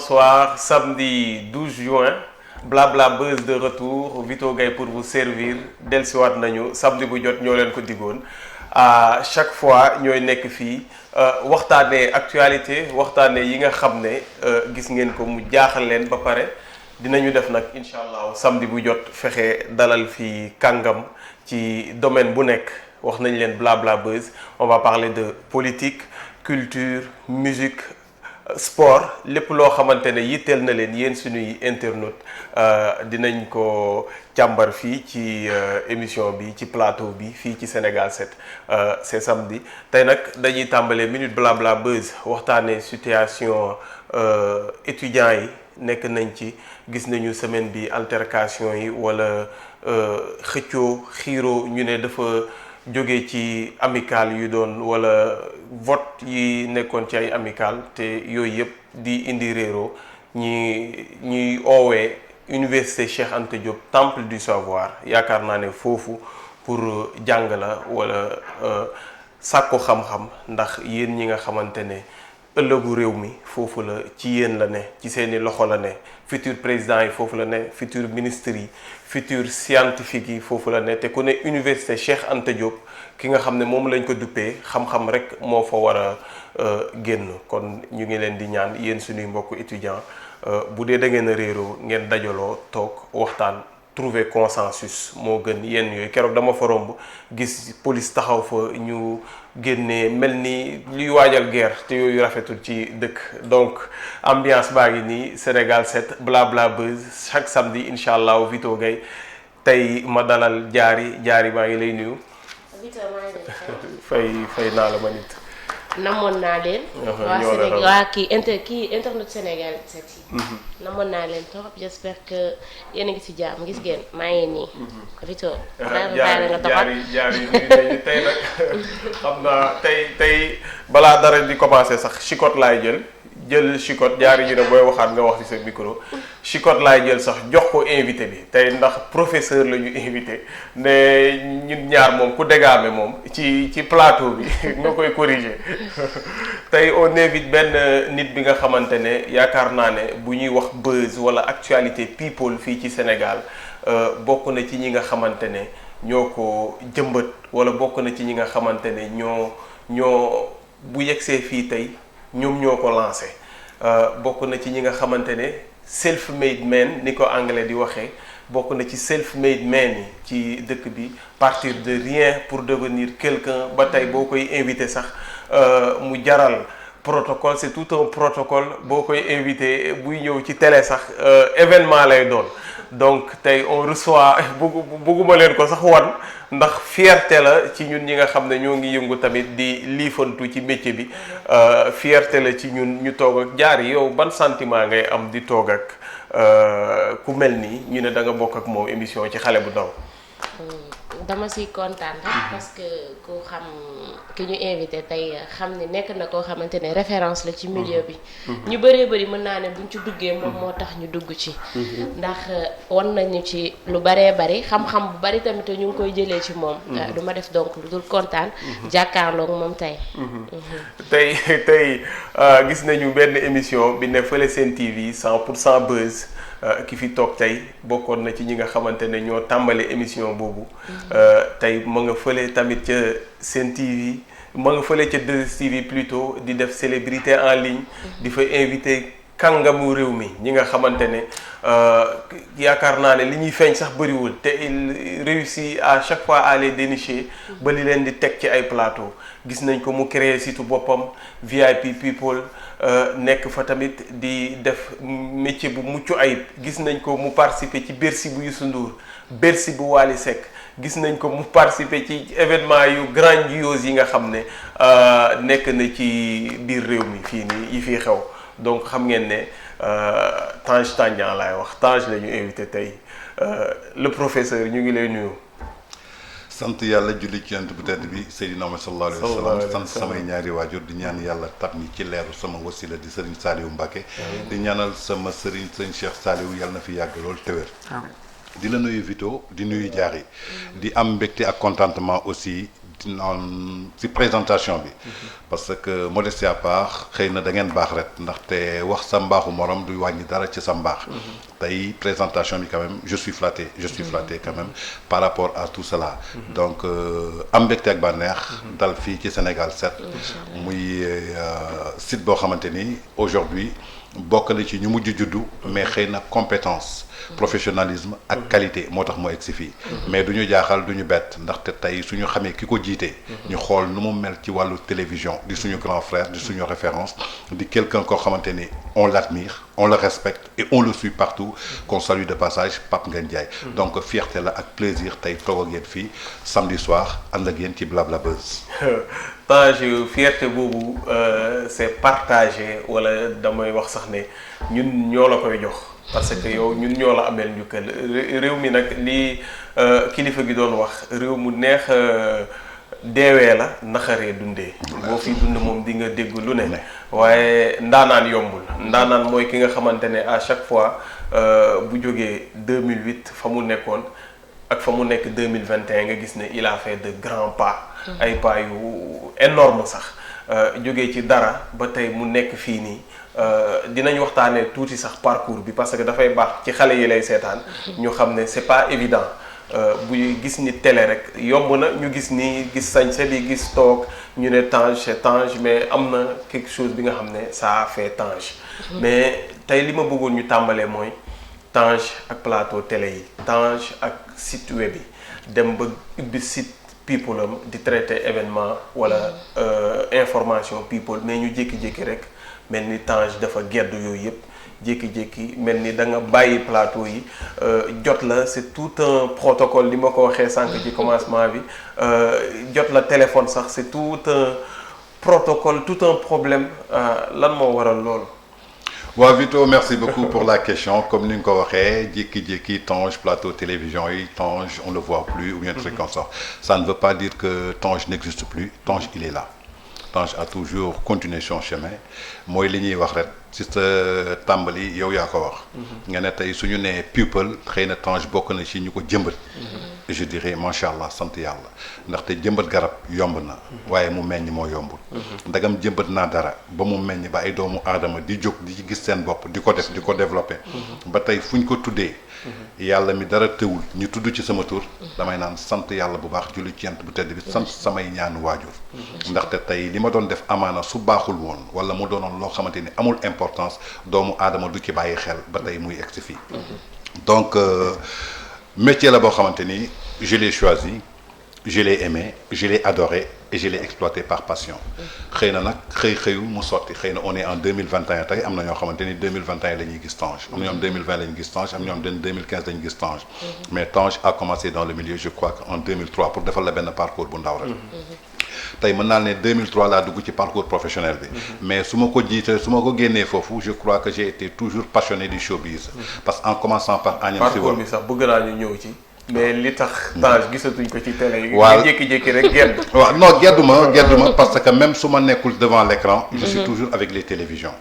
bonsoir. Samedi 12 juin, Blabla Buzz de retour. Vito Gaye pour vous servir. dellusiwaat nañu samedi bu jot ñoo leen ko diggoon à chaque fois ñooy nekk fii waxtaanee actualité waxtaanee yi nga xam ne gis ngeen ko mu jaaxal leen ba pare dinañu def nag incha allah samedi bu jot fexe dalal fii kàngam ci domaine bu nekk wax nañ leen Blabla Buzz. On va parler de politique, culture, musique, sport lépp loo xamante ne yitteel na leen yéen suñuy internautes dinañ ko càmbar fii ci émission bi ci plateau bi fii ci Sénégal 7 c'est samedi tey nag dañuy tàmbalee minute Blabla Buzz waxtaanee situation étudiants yi nekk nañ ci gis nañu semaine bi altercation yi wala xëccoo xiiroo ñu ne dafa jóge ci amical yu doon wala vote yi nekkoon ci ay amical te yooyu yëpp di indi réero ñuy oowee université Cheikh Anta Diop temple du savoir yaakaar naa ne foofu pour jàng la wala sàkku xam-xam ndax yéen ñi nga xamante ne ëllëgu réew mi foofu la ci yéen la ne ci seeni loxo la ne futur président yi foofu la ne futur ministre yi futur scientifique yi foofu la ne te ku ne université Cheikh Anta Diop ki nga xam ne moom lañ ko duppee xam-xam rek moo fa war a génn kon ñu ngi leen di ñaan yéen suñuy mbokku étudiant bu dee da ngeen a réeroo ngeen dajaloo toog waxtaan trouver consensus moo gën yenn yooyu keroog dama fa romb gis police taxaw fa ñu génnee mel ni luy waajal guerre te yooyu rafetul ci dëkk donc ambiance baa ngi nii Sénégal 7 Blabla Buzz chaque samedi incha allah Vito Gaye tey ma dalal jaari maa ngi lay nuyu. Vito maa ngi lay fay naa la ma nit. namoon naa leen. waa Sénégal waa kii internet Sénégal 7 yi. namoon naa leen trop j'espère que yéen a ngi ci jàmm gis ngeen maa ngi nii. Vito. jaari tey nag xam naa tey balaa dara di commencer sax chicote laay jël chicote jaari ñu ne booy waxaat nga wax ci sa micro chicote laay jël sax jox ko invité bi tey ndax professeur la ñu invité ne ñun ñaar moom ku dégaame moom ci plateau bi nga koy corriger tey on invite benn nit bi nga xamante ne yaakaar naa ne bu ñuy wax buzz wala actualité people fii ci Sénégal bokk na ci ñi nga xamante ne ñoo ko jëmbat wala bokk na ci ñi nga xamante ne ñoo bu yegsee fii tey ñoom ñoo ko lancé bokk na ci ñi nga xamante ne self-made man ni ko anglais di waxee bokk na ci self-made man yi ci dëkk bi partir de rien pour devenir quelqu'un ba tey boo koy invité sax mu jaral protocole c'est tout un protocole boo koy invité buy ñëw ci télé sax événement lay doon donc tey on reçoit bëgguma leen ko sax wan ndax fierté la ci ñun ñi nga xam ne ñoo ngi yëngu tamit di liifantu ci métier bi fierté la ci ñun ñu toog ak jaar yow ban sentiment ngay am di toog ak ku mel nii ñu ne da nga bokk ak moom émission ci xale bu ndaw. dama siy kontaan rek parce que ku xam ki ñu invité tey xam ne nekk na koo xamante ne référence la ci milieu bi. ñu bëree bëri mën naa ne buñ ci duggee moom moo tax ñu dugg ci. ndax wan nañu ci lu baree bari xam-xam bu bari tamit ñu ngi koy jëlee ci moom. du ma def donc lu dul kontaan. jàkkaarloog moom tey. tey gis nañu benn émission bi ne fële Sen TV 100% Buzz. ki fi toog tey bokkoon na ci ñi nga xamante ne ñoo tàmbale émission boobu tey ma nga fële tamit ca Sen TV ma nga fële ca 2STV plutôt di def célébrité en ligne di fa invité kàngamu réew mi ñi nga xamante ne yaakaar naa ne li ñuy feeñ sax bëriwul te il réussit à chaque fois à les dénicher ba li leen di teg ci ay plateau gis nañ ko mu créer site boppam VIP people nekk fa tamit di def métier bu mucc ayib gis nañ ko mu participer ci Bercy bu Youssou Ndour Bercy bu Wally Seck gis nañ ko mu participer ci événement yu grandiose yi nga xam ne nekk na ci biir réew mi fii nii yi fii xew donc xam ngeen ne Tange Tandian laay wax Tange la ñu invité tey le professeur ñu ngi lay nuyu. sant yàlla julli ci yonent bu tedd bi Seydina Muhammad sallallahu alayhi wa sallam sant samay ñaari waajur di ñaan yàlla tab ñi ci leeru sama wasila di Serigne Saliou Mbacké di ñaanal sama Serigne Cheikh Saliou yàlla na fi yàgg lool te wér di la nuyu Vito di nuyu jaar yi di am mbégte ak contentement aussi ci présentation bi parce que modestie à part xëy na da ngeen baax rek ndaxte wax sa mbaaxu morom du wàññi dara ci sa mbaax tey présentation bi quand même je suis flatté quand même par rapport à tout cela donc am mbégte ak bànneex dal fii ci Sénégal 7 muy site boo xamante ni aujourd'hui bokk na ci ñu mujj juddu mais xëy na compétence professionnalisme ak qualité moo tax mu egg si fii mais du ñu jaaxal du ñu bett ndaxte tey suñu xamee ki ko jiite ñu xool nu mu mel ci wàllu télévision di suñu grand frère di suñu référence di quelqu'un koo xamante ni on l'admire on le respecte et on le suit partout qu'on salue de passage Pape Ngagne Ndiaye donc fierté la ak plaisir tey toog ak yéen fii samedi soir ànd ak yéen ci Blabla Buzz Tange fierté boobu c'est partagé wala damay wax sax ne ñun ñoo la koy jox parce que yow ñun ñoo la ameel njukkal réew mi nag lii kilifa gi doon wax réew mu neex deewee la naxaree dundee boo fi dund moom di nga dégg lu ne waaye ndaanaan yombul ndaanaan mooy ki nga xamante ne à chaque fois bu jógee 2008 fa mu nekkoon ak fa mu nekk 2021 nga gis ne il a fait de grands pas ay pas yu énorme sax jógee ci dara ba tey mu nekk fii nii dinañ waxtaanee tuuti sax parcours bi parce que dafay baax ci xale yi lay seetaan ñu xam ne c'est pas évident buy gis ni télé rek yomb na ñu gis ni gis sañse bi gis toog ñu ne Tange c'est Tange mais am na quelque chose bi nga xam ne ça a fait Tange mais tey li ma bëggoon ñu tàmbalee mooy Tange ak plateau télé yi Tange ak site web yi dem ba ubbi site people am di traiter événement wala information people mais ñu jékki-jékki rek mel ni Tange dafa gedd yooyu yëpp jékki-jékki mel ni da nga bàyyi plateau yi jot la c'est tout un protocole li ma ko waxee sànq ci commencement bi jot la téléphone sax c'est tout un protocole tout un problème lan moo waral loolu. waaw Vito merci beaucoup pour la question comme ni nga ko waxee jékki-jékki Tange plateau télévision yi Tange on le voit plus ou bien truc comme ça ne veut pas dire que Tange n'existe plus Tange il est là Tange a toujours continué son chemin mooy li ñuy wax rek ci sa tàmbali yow yaa ko wax nga ne tey suñu nee people xëy na Tange bokk na ci ñu ko jëmbat je dirais macha allah sant yàlla ndaxte jëmbat garab yomb na waaye mu meññ moo yombul ndagam jëmbat naa dara ba mu meññ ba ay doomu aadama di jóg di ci gis seen bopp di ko def di ko développer ba tey fu ñu ko tuddee yàlla mi dara tëwul ñu tudd ci sama tur damay naan sant yàlla bu baax julli ci yent bu tedd bi sant samay ñaanu waajur ndaxte tey li ma doon def amaana su baaxul woon wala mu doonoon loo xamante ni amul importance doomu aadama du ci bàyyi xel ba tey muy egsi fii donc métier la boo xamante ni je l'ai choisi je l'ai aimé je l'ai adoré et je l'ai exploité par passion xëy na nag xëyul mu sotti xëy na on est en 2021 tey am na ñoo xamante ni 2021 la ñuy gis Tange am na ñoom 2020 la ñu gis Tange am na ñoom 2015 la ñu gis Tange mais Tange a commencé dans le milieu je crois qu'en 2003 pour defal la benn parcours bu ndaw rek tey mën naa ne 2003 laa dugg ci parcours professionnel bi mais su ma ko jiite su ma ko génnee foofu je crois que j'ai été toujours passionné du showbiz parce que en commençant par Agnam Siwal parcours bi sax bëgg naa ñu ñëw ci mais li tax Tange gisatuñ ko ci télé yi. waaw jékki-jékki rek gedd. waaw non gedduma parce que même su ma nekkul devant l'écran je suis toujours avec les télévisions.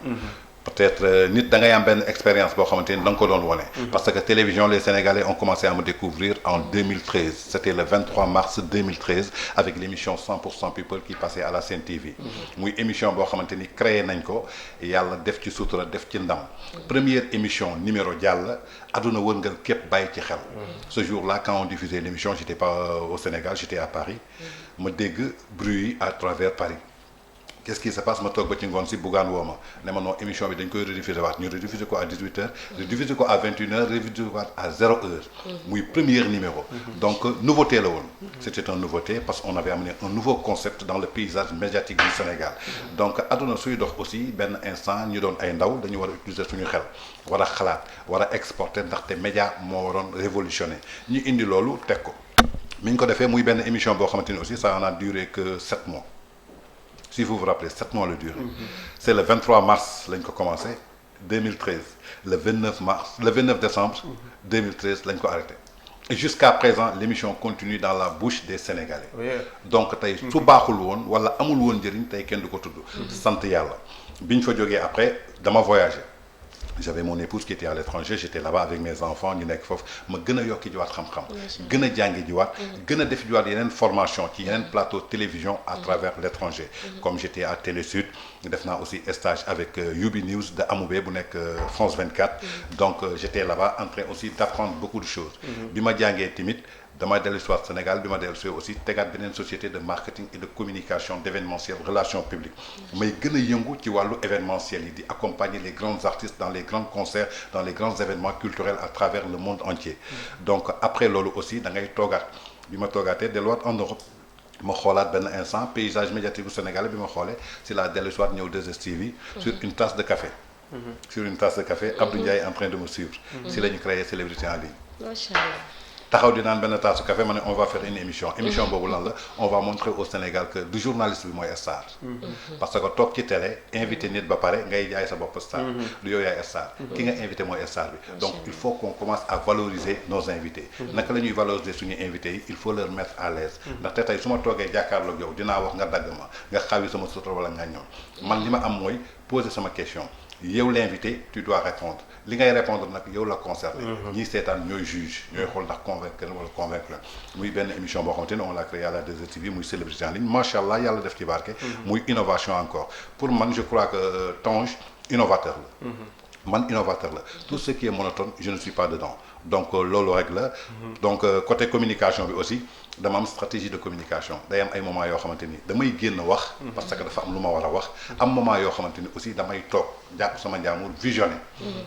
peut-être nit da ngay am benn expérience boo xamante ni da nga ko doon wone parce que télévision les Sénégalais ont commencé à me découvrir en 2013 c'était le 23 mars 2013 avec l'émission 100% People qui passait à la Sen TV muy émission boo xamante ni créé nañ ko yàlla def ci sutura def ci ndam première émission numéro jàll àdduna wërngal képp bàyyi ci xel ce jour-là quand on diffusait l'émission j'étais pas au Sénégal j'étais à Paris ma dégg bruit à travers Paris. Qu'est-ce qui se passe ma toog ba ci ngoon si Bougane woo ma ne ma non émission bi dañ koy rediffuser waat ñu rediffuser ko à 18h rediffuser ko à 21h rediffuser ko à 0h muy premier numéro donc nouveauté la woon c'était une nouveauté parce qu'on avait amené un nouveau concept dans le paysage médiatique du Sénégal donc àdduna suy dox aussi benn instant ñu doon ay ndaw dañu war a utiliser suñu xel war a xalaat war a exporter ndaxte média moo waroon révolutionner ñu indi loolu teg ko mi ñu ko defee muy benn émission boo xamante ni aussi ça en a duré que 7 mois si vous vous rappelez 7 mois le durée c'est le 23 mars lañ ko commencé 2013 le 29 décembre 2013 lañ ko arrêté et jusqu'à présent l'émission continue dans la bouche des Sénégalais donc tey su baaxul woon wala amul woon njëriñ tey kenn du ko tudd sant yàlla bi ñu fa jógee après dama voyagé j'avais mon épouse qui était à l'étranger, j'étais là-bas avec mes enfants ñu nekk foofu ma gën a yokki jiwaat xam-xam gën a jàngi jiwaat gën a def jiwaat yeneen formation ci yeneen plateau télévision à travers l'étranger comme j'étais à Télé Sud def naa aussi stage avec Yubi News de Amoubé bu nekk France 24 donc j'étais là-bas en train aussi d'apprendre beaucoup de choses bi ma jàngee tamit dama dellu si waat Sénégal bi ma dellu si aussi tegaat beneen société de marketing et de communication d'événementiel relations publiques may gën a yëngu ci wàllu événementiel yi di accompagner les grands artistes dans les grands concerts dans les grands événements culturels à travers le monde entier donc après loolu aussi da ngay toogaat bi ma toogaatee delluwaat en Europe ma xoolaat benn instant paysage médiatique bu Sénégal bi ma xoolee si la dellu si waat ñëw 2STV sur une tasse de café sur une tasse de café Abdou Ndiaye en train de me suivre si la ñu créé célébrité en ligne macha allah. taxaw di naan benn taasu café ma ne on va faire une émission boobu lan la on va montrer au Sénégal que du journaliste bi mooy star parce que toog ci télé invité nit ba pare ngay jaay sa bopp star du yow yaay star ki nga invité mooy star bi donc il faut qu'on commence à valoriser nos invités naka la ñuy valoriser suñu invités yi il faut leur mettre à l'aise ndaxte tey su ma toogee jàkkaarloog yow dinaa wax nga dagg ma nga xawi sama sutura wala nga ñëw man li ma am mooy poser sama question yow l'invité tu dois répondre li ngay répondre nag yow la concerné ñii seetaan ñooy juge ñooy xool ndax convaincre wala convaincre muy benn émission boo xamante ne on l'a créé à la 2STV muy célébrité en ligne macha allah yàlla def ci barke muy innovation encore pour man je crois que Tange innovateur la man innovateur la tout ce qui est monotone je ne suis pas dedans donc loolu rek la donc côté communication bi aussi dama am stratégie de communication day am ay moments yoo xamante ni damay génn wax parce que dafa am lu ma war a wax am moment yoo xamante ni aussi damay toog jàpp sama njaamur visionné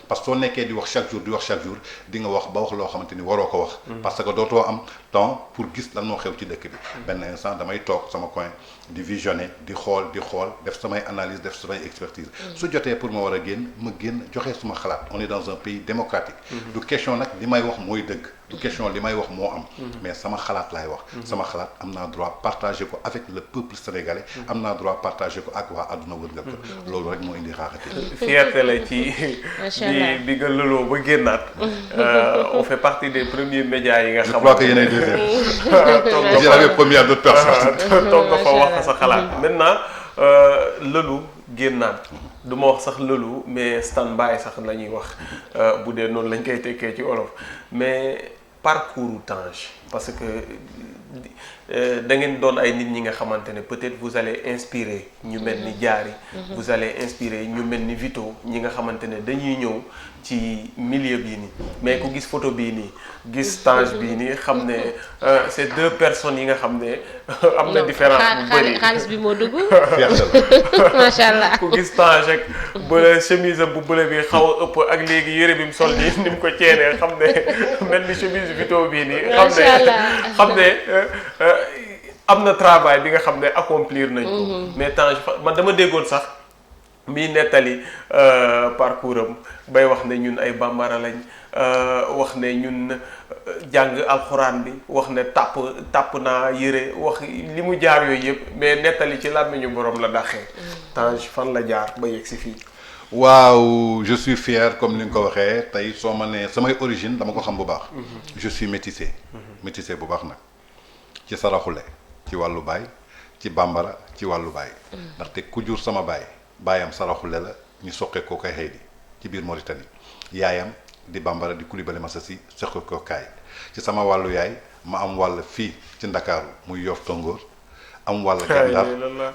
parce que soo nekkee di wax chaque jour di nga wax ba wax loo xamante ni waroo ko wax parce que dootoo am temps pour gis lan moo xew ci dëkk bi benn instant damay toog sama coin di visionné di xool def samay analyse def samay expertise su jotee pour ma war a génn ma génn joxe suma xalaat on est dans un pays démocratique du question nag li may wax mooy dëgg du question li may wax moo am mais sama xalaat laay wax sama xalaat am naa droit partager ko avec le peuple sénégalais am naa droit partager ko ak waa àdduna wërngal ko loolu rek moo indi Xaaxati fierté la ci bi nga lëloo ba génnaat on fait partie des premiers médias yi nga xam je crois que yéenay deuxième j'ai la première d'autres personnes toog nga fa wax sa xalaat maintenant lëlu génnaat du ma wax sax lëlu mais stand by sax la ñuy wax bu dee noonu lañ koy tekkee ci wolof mais parcours Tange parce que da ngeen doon ay nit ñi nga xamante ne peut-être vous allez inspirer ñu mel ni Diary vous allez inspirer ñu mel ni Vito ñi nga xamante ne dañuy ñëw ci milieu bii nii mais ku gis photo bii nii gis Tange bii nii xam ne c'est deux personnes yi nga xam ne am na différence bu bëri xaalis bi moo dugg fierté la macha allah ku gis Tange ak bële chemise bu bële bi xaw a ëpp ak léegi yére bi mu sol nii ni mu ko ceenee xam ne mel ni chemise Vito bii nii xam ne am na travail bi nga xam ne accomplir nañ ko mais Tange man dama déggoon sax mii nettali parcours am bay wax ne ñun ay bambara lañ wax ne ñun jàng alxuraan bi wax ne tàpp naa yére wax li mu jaar yooyu yëpp mais nettali ci làmmiñu borom la daxee Tange fan la jaar ba yegg si fii waaw je suis fier comme ni nga ko waxee tey soo ma nee samay origine dama ko xam bu baax je suis métissé bu baax nag ci saraxule ci wàllu baay ci bambara ci wàllu baay ndaxte ku jur sama baay baayam saraxule la ñu soqe ko kay xëy di ci biir Mauritanie yaayam di bambara di Coulibaly Masasi soqe ko kaay ci sama wàllu yaay ma am wàll fii ci Ndakaaru muy Yoff Tongoor am wàll Gendar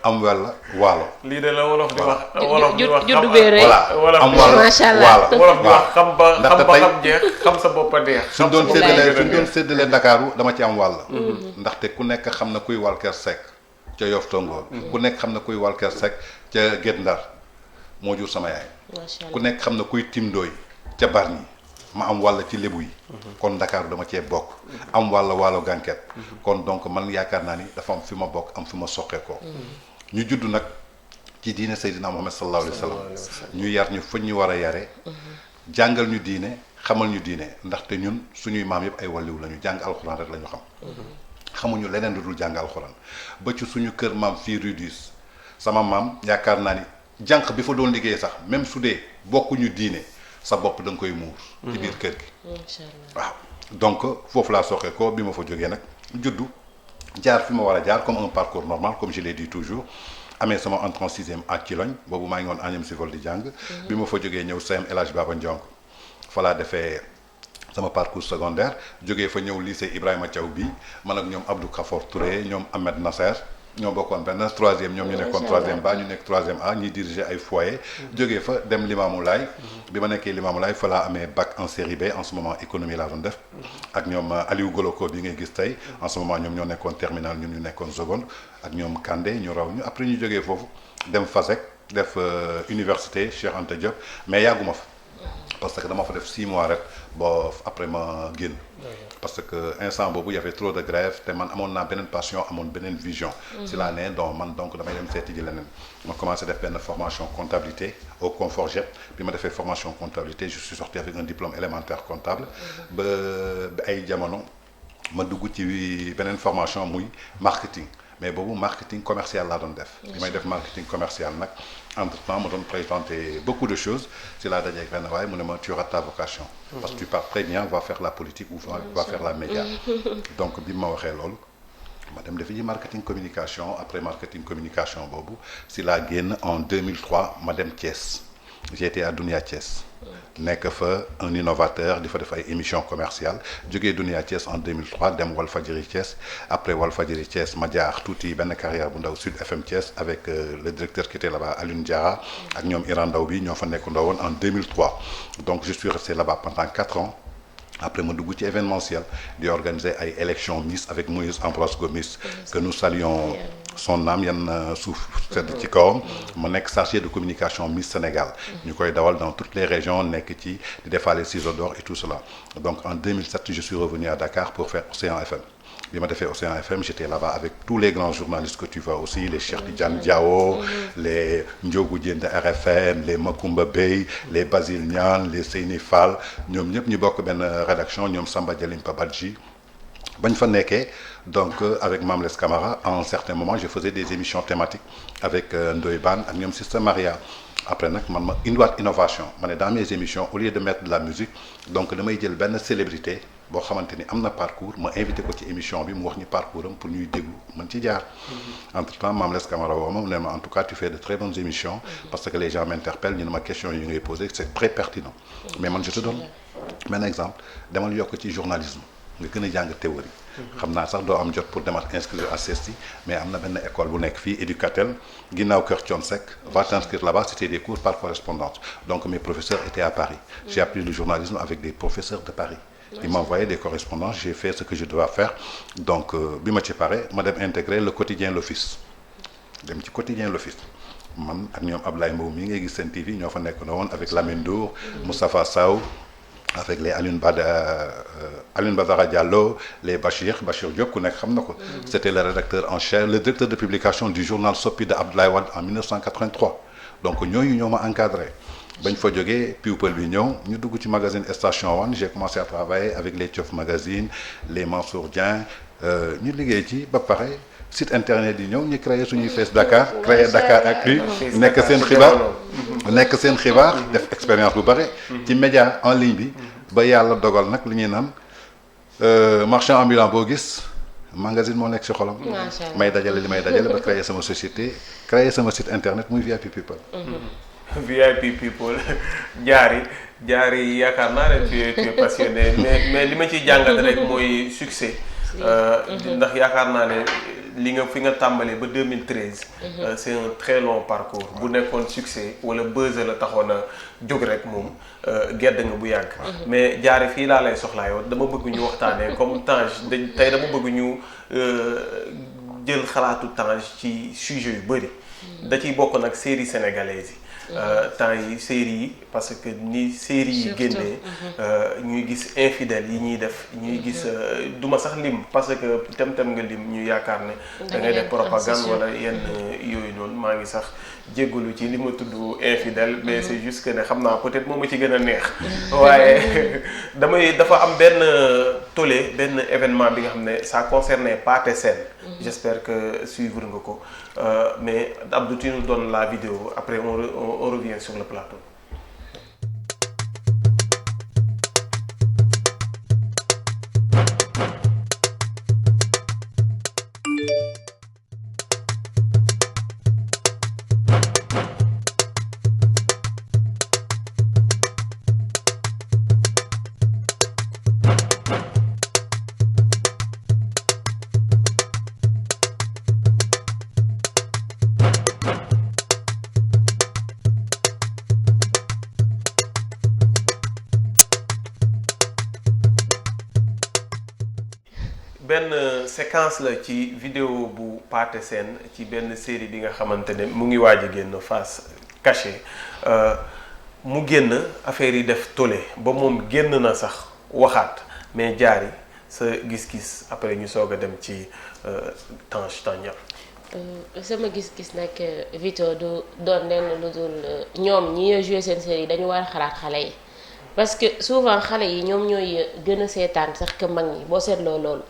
am wàll Waalo lii de la wolof di wax wolof di wax juddu bee rek voilà am wàll Waalo wolof di wax xam ba jeex xam sa bopp a deex suñ doon séddalee Ndakaaru dama ci am wàll ndaxte ku nekk xam na kuy Walker Seck ca Yoff Tongoor ku nekk xam na kuy Walker Seck ca Guet Ndar moo jur sama yaay ku nekk xam na kuy Timdooy ca Bargny ma am wàll ci lébu yi kon Ndakaaru dama cee bokk am wàll Waalo Gànket kon donc man yaakaar naa ni dafa am fi ma bokk am fi ma soqee ko ñu judd nag ci diine Seydina Muhammad sallallahu alayhi wa sallam ñu yar ñu fa ñu war a yare jàngal ñu diine xamal ñu diine ndaxte ñun suñuy maam yëpp ay wàlliw la ñu jàng alxuraan rek la ñu xam xamuñu leneen lu dul jàng alxuraan ba ci suñu kër maam fii Rudis sama maam yaakaar naa ni jànq bi fa doon liggéey sax même su dee bokkuñu diine sa bopp da nga koy muur ci biir kër gi waaw donc foofu laa soxee ko bi ma fa jógee nag juddu jaar fi ma war a jaar comme un parcours normal comme je l'ai dit toujours amee sama entrée en sixième à Thilogne boobu maa ngi woon Agnam Civol di jàng. bi ma fa jógee ñëw CM El Hadj Baba Ndiong fa laa defee sama parcours secondaire jógee fa ñëw lycée Ibrahima Thiaw bi man ak ñoom Abdou Khafor Touré ñoom Ahmed Nasser ñoo bokkoon benn troisième ñoom ñu nekkoon troisième ba ñu nekk troisième A ñuy diriger ay foyer jógee fa dem Limamoulaye bi ma nekkee Limamoulaye fa laa amee bac en série B en ce moment économie laa doon def ak ñoom Aliou Goloko bi ngay gis tey en ce moment ñoom ñoo nekkoon terminal ñun ñu nekkoon seconde ak ñoom Kandé ñu raw ñu après ñu jógee foofu dem FASEC def université Cheikh Anta Diop mais yàgguma fa parce que dama fa def 6 mois rek ba après ma génn parce que instant boobu y avait trop de grève te man amoon naa beneen passion amoon beneen vision si laa ne donc damay dem seeti ji leneen ma commencé def benn formation comptabilité au Conforjet bi ma defee formation comptabilité je suis sorti avec un diplôme élémentaire comptable ba ay jamono ma dugg ci beneen formation muy marketing mais boobu marketing commercial laa doon def bi may def marketing commercial nag entre temps ma doon présenter beaucoup de choses si laa dajee ak benn waaye mu ne ma tu rates ta vocation parce que tu parles très bien va faire la politique ou va faire la média donc bi ma waxee loolu ma dem defi ji marketing communication après marketing communication boobu si laa génn en 2003 ma dem Thiès j'étais à Dunia Thiès nekk fa un innovateur di fa def ay émissions commerciales jógee Dunia Thiès en 2003 dem Walfadjri Thiès après Walfadjri Thiès ma jaar tuuti benn carrière bu ndaw Sud FM Thiès avec le directeur qui était là-bas Alioune Diarra ak ñoom Iran Ndaw bi ñoo fa nekk ndawoon en 2003 donc je suis resté là-bas pendant 4 ans après ma dugg ci événementiel di organiser ay élections Miss avec Moïse Ambroise Gomis que nous saluons son âme yan suuf sedd ci kawam ma nekk chargé de communication Miss Sénégal ñu koy dawal dans toutes les régions nekk ci di defaale ciseaux d'or et tout cela donc en 2007 je suis revenu à Dakar pour faire Océan FM bi ma defee Océan FM j'étais là-bas avec tous les grands journalistes que tu vois aussi les Cheikh Tidiane Diao les Ndiogou Diène de RFM les Macoumba Bey les Basile Niane les Seyni Fall ñoom ñëpp ñu bokk benn rédaction ñoom Samba Dialimpa Badji bañ fa nekkee donc avec Mamles Camara à un certain moment je faisais des émissions thématiques avec Ndoye Bane ak ñoom Sister Maria après nag man ma indiwaat innovation ma ne dans mes émissions au lieu de mettre de la musique donc damay jël benn célébrité boo xamante ni am na parcours ma invité ko ci émission bi mu wax ñu parcours am pour ñuy déglu mën ci jaar entre temps Mamles Camara woo ma mu ne ma en tout cas tu fais de très bonnes émissions parce que les gens m'interpellent ñu ne ma question yi ngay posé c'est très pertinent mais man je te donne un exemple demal yokk ci journalisme nga gën a jàng théorie xam naa sax doo am jot pour demal inscrire à CESTI mais am na benn école bu nekk fii Éducatel ginnaaw Kër Thione Seck va t'inscrire là-bas c'était des cours par correspondance donc mes professeurs étaient à Paris j'ai appris le journalisme avec des professeurs de Paris ils m'envoyaient des correspondances j'ai fait ce que je devais faire donc bi ma ci pare ma dem intégrer le quotidien L'Office dem ci quotidien L'Office man ak ñoom Ablaye Mbow mi ngay gis seen TV ñoo fa nekk na woon avec Lamine Ndour Moustapha Sow avec les Alioune Badara Diallo les Bachir Diop ku nekk xam na ko c'était le rédacteur en chef le directeur de publication du journal Sopi de Abdoulaye Wade en 1983 donc ñooñu ñoo ma encadré bañ fa jógee People bi ñëw ñu dugg ci magazine Station One j'ai commencé à travailler avec les Thiof Magazine les Mansour Dieng ñu liggéey ci ba pare site internet yi ñëw ñu créé suñuy Face Dakar créé Dakar Actu nekk seen xibaar def expérience bu bare ci média en ligne bi ba yàlla dogal nag li ñuy naan marchand ambulant boo gis magazine moo nekk ci xolam may dajale li may dajale ba créé sama société créé sama site internet muy VIP People VIP People jaari yaakaar naa ne tu es passionné mais li ma ciy jàngat rek mooy succès ndax yaakaar naa ne li nga fi nga tàmbalee ba 2013 c'est un très long parcours bu nekkoon succès wala buzz la taxoon a jóg rek moom gedd nga bu yàgg mais jaare fii laa lay soxlaa yow dama bëgg ñu waxtaanee comme Tange tey dama bëgg ñu jël xalaatu Tange ci sujet yu bëri da ciy bokk nag série sénégalaise yi temps yi série yi parce que ni série yi génnee ñuy gis infidèles yi ñuy def ñuy gis duma sax lim parce que tem nga lim ñu yaakaar ne da ngay def propagande wala yenn yooyu noonu maa ngi sax jéggalu ci li ma tudd infidèle mais c'est juste que ne xam naa peut-être moo ma ci gën a neex waaye dafa am benn tollé benn événement bi nga xam ne ça concernait Pathé Sène j'espère que suivre nga ko mais Abdou tu nous donnes la vidéo après on revient sur le plateau. benn séquence la ci vidéo bu Pathé Sène ci benn série bi nga xamante ne mu ngi waaj a génn Face Cachée mu génn affaire yi def tollé ba moom génn na sax waxaat mais jaari sa gis-gis après ñu soog a dem ci Tange Tandian. sama gis-gis nag Vito du doon lenn lu dul ñoom ñi joué seen série dañu war a xalaat xale yi parce que souvent xale yi ñoom ñooy gën a seetaan sax que mag ñi boo seetloo loolu.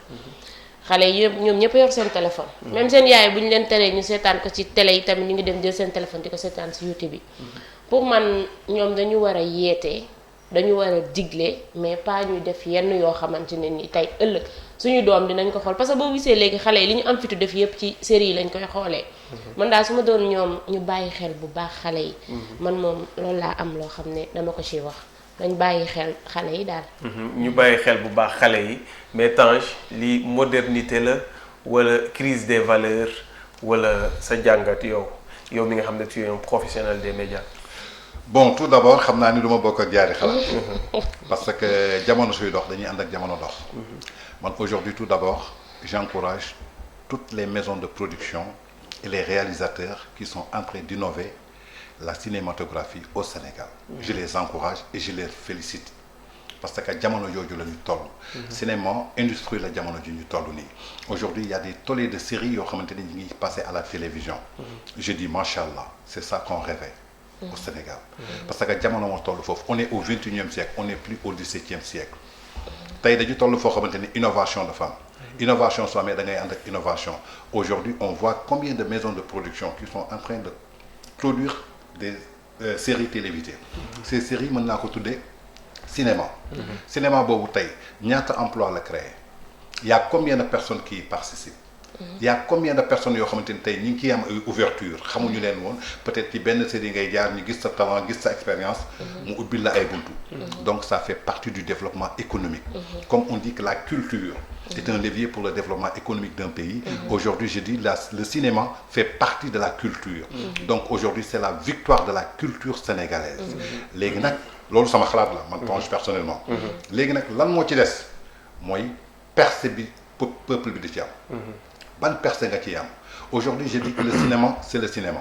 xale yi yëpp ñoom ñëpp yor seen téléphone. même seen yaay bu ñu leen teree ñu seetaan ko ci télé yi tamit ñu ngi dem jël seen téléphone di ko seetaan si YouTube bi. pour man ñoom dañu war a yeete dañu war a digle mais pas ñuy def yenn yoo xamante ne ni tey ëllëg suñu doom dinañ ko xool parce que boo gisee léegi xale yi li ñu am fitu def yëpp ci série yi lañ koy xoolee. man daal su ma doon ñoom ñu bàyyi xel bu baax xale yi. man moom loolu laa am loo xam ne dama ko ciy wax. dañ bàyyi xel xale yi daal. ñu bàyyi xel bu baax xale yi mais Tange li modernité la wala crise des valeurs wala sa jàngat yow mi nga xam ne tu es un professionnel des médias. bon tout d'abord xam naa ni du ma bokk ak jaari xalaat parce que jamono suy dox dañuy ànd ak jamono dox. man aujourd'hui tout d'abord j'encourage toutes les maisons de production et les réalisateurs qui sont en train d'innover la cinématographie au Sénégal. Je les encourage et je les félicite parce que jamono jooju la ñu toll. cinéma industrie la jamono ji ñu toll nii. aujourd'hui il y a des tollées de séries yoo xamante ni ñu ngi passé à la télévision. je dis machallah c'est ça qu'on rêvait au Sénégal. parce que jamono moo toll foofu on est au 21e siècle on n'est plus au 17e siècle. tey dañu toll foo xamante ni innovation dafa am. innovation soo amee da ngay ànd ak innovation aujourd'hui on voit combien de maisons de production qui sont en train de produire des séries télévisées. Ces séries mën naa ko tuddee cinéma. cinéma boobu tey ñaata emploi la créé. Il y a combien de personnes qui y participent. Il y a combien de personnes yoo xamante ni tey ñu ngi ciy am ay ouverture xamuñu leen woon peut-être ci benn série ngay jaar ñu gis sa talent gis sa expérience. mu ubbil la ay buntu. donc ça fait partie du développement économique. comme on dit que la culture. est un levier pour le développement économique d'un pays. Aujourd'hui, je dis, le cinéma fait partie de la culture. Donc aujourd'hui, c'est la victoire de la culture sénégalaise. léegi nag loolu sama xalaat la man Tange personnellement. léegi nag lan moo ci des mooy percée bi peuple bi di ci am. ban percée nga ciy am. aujourd'hui je dis que le cinéma c'est le cinéma.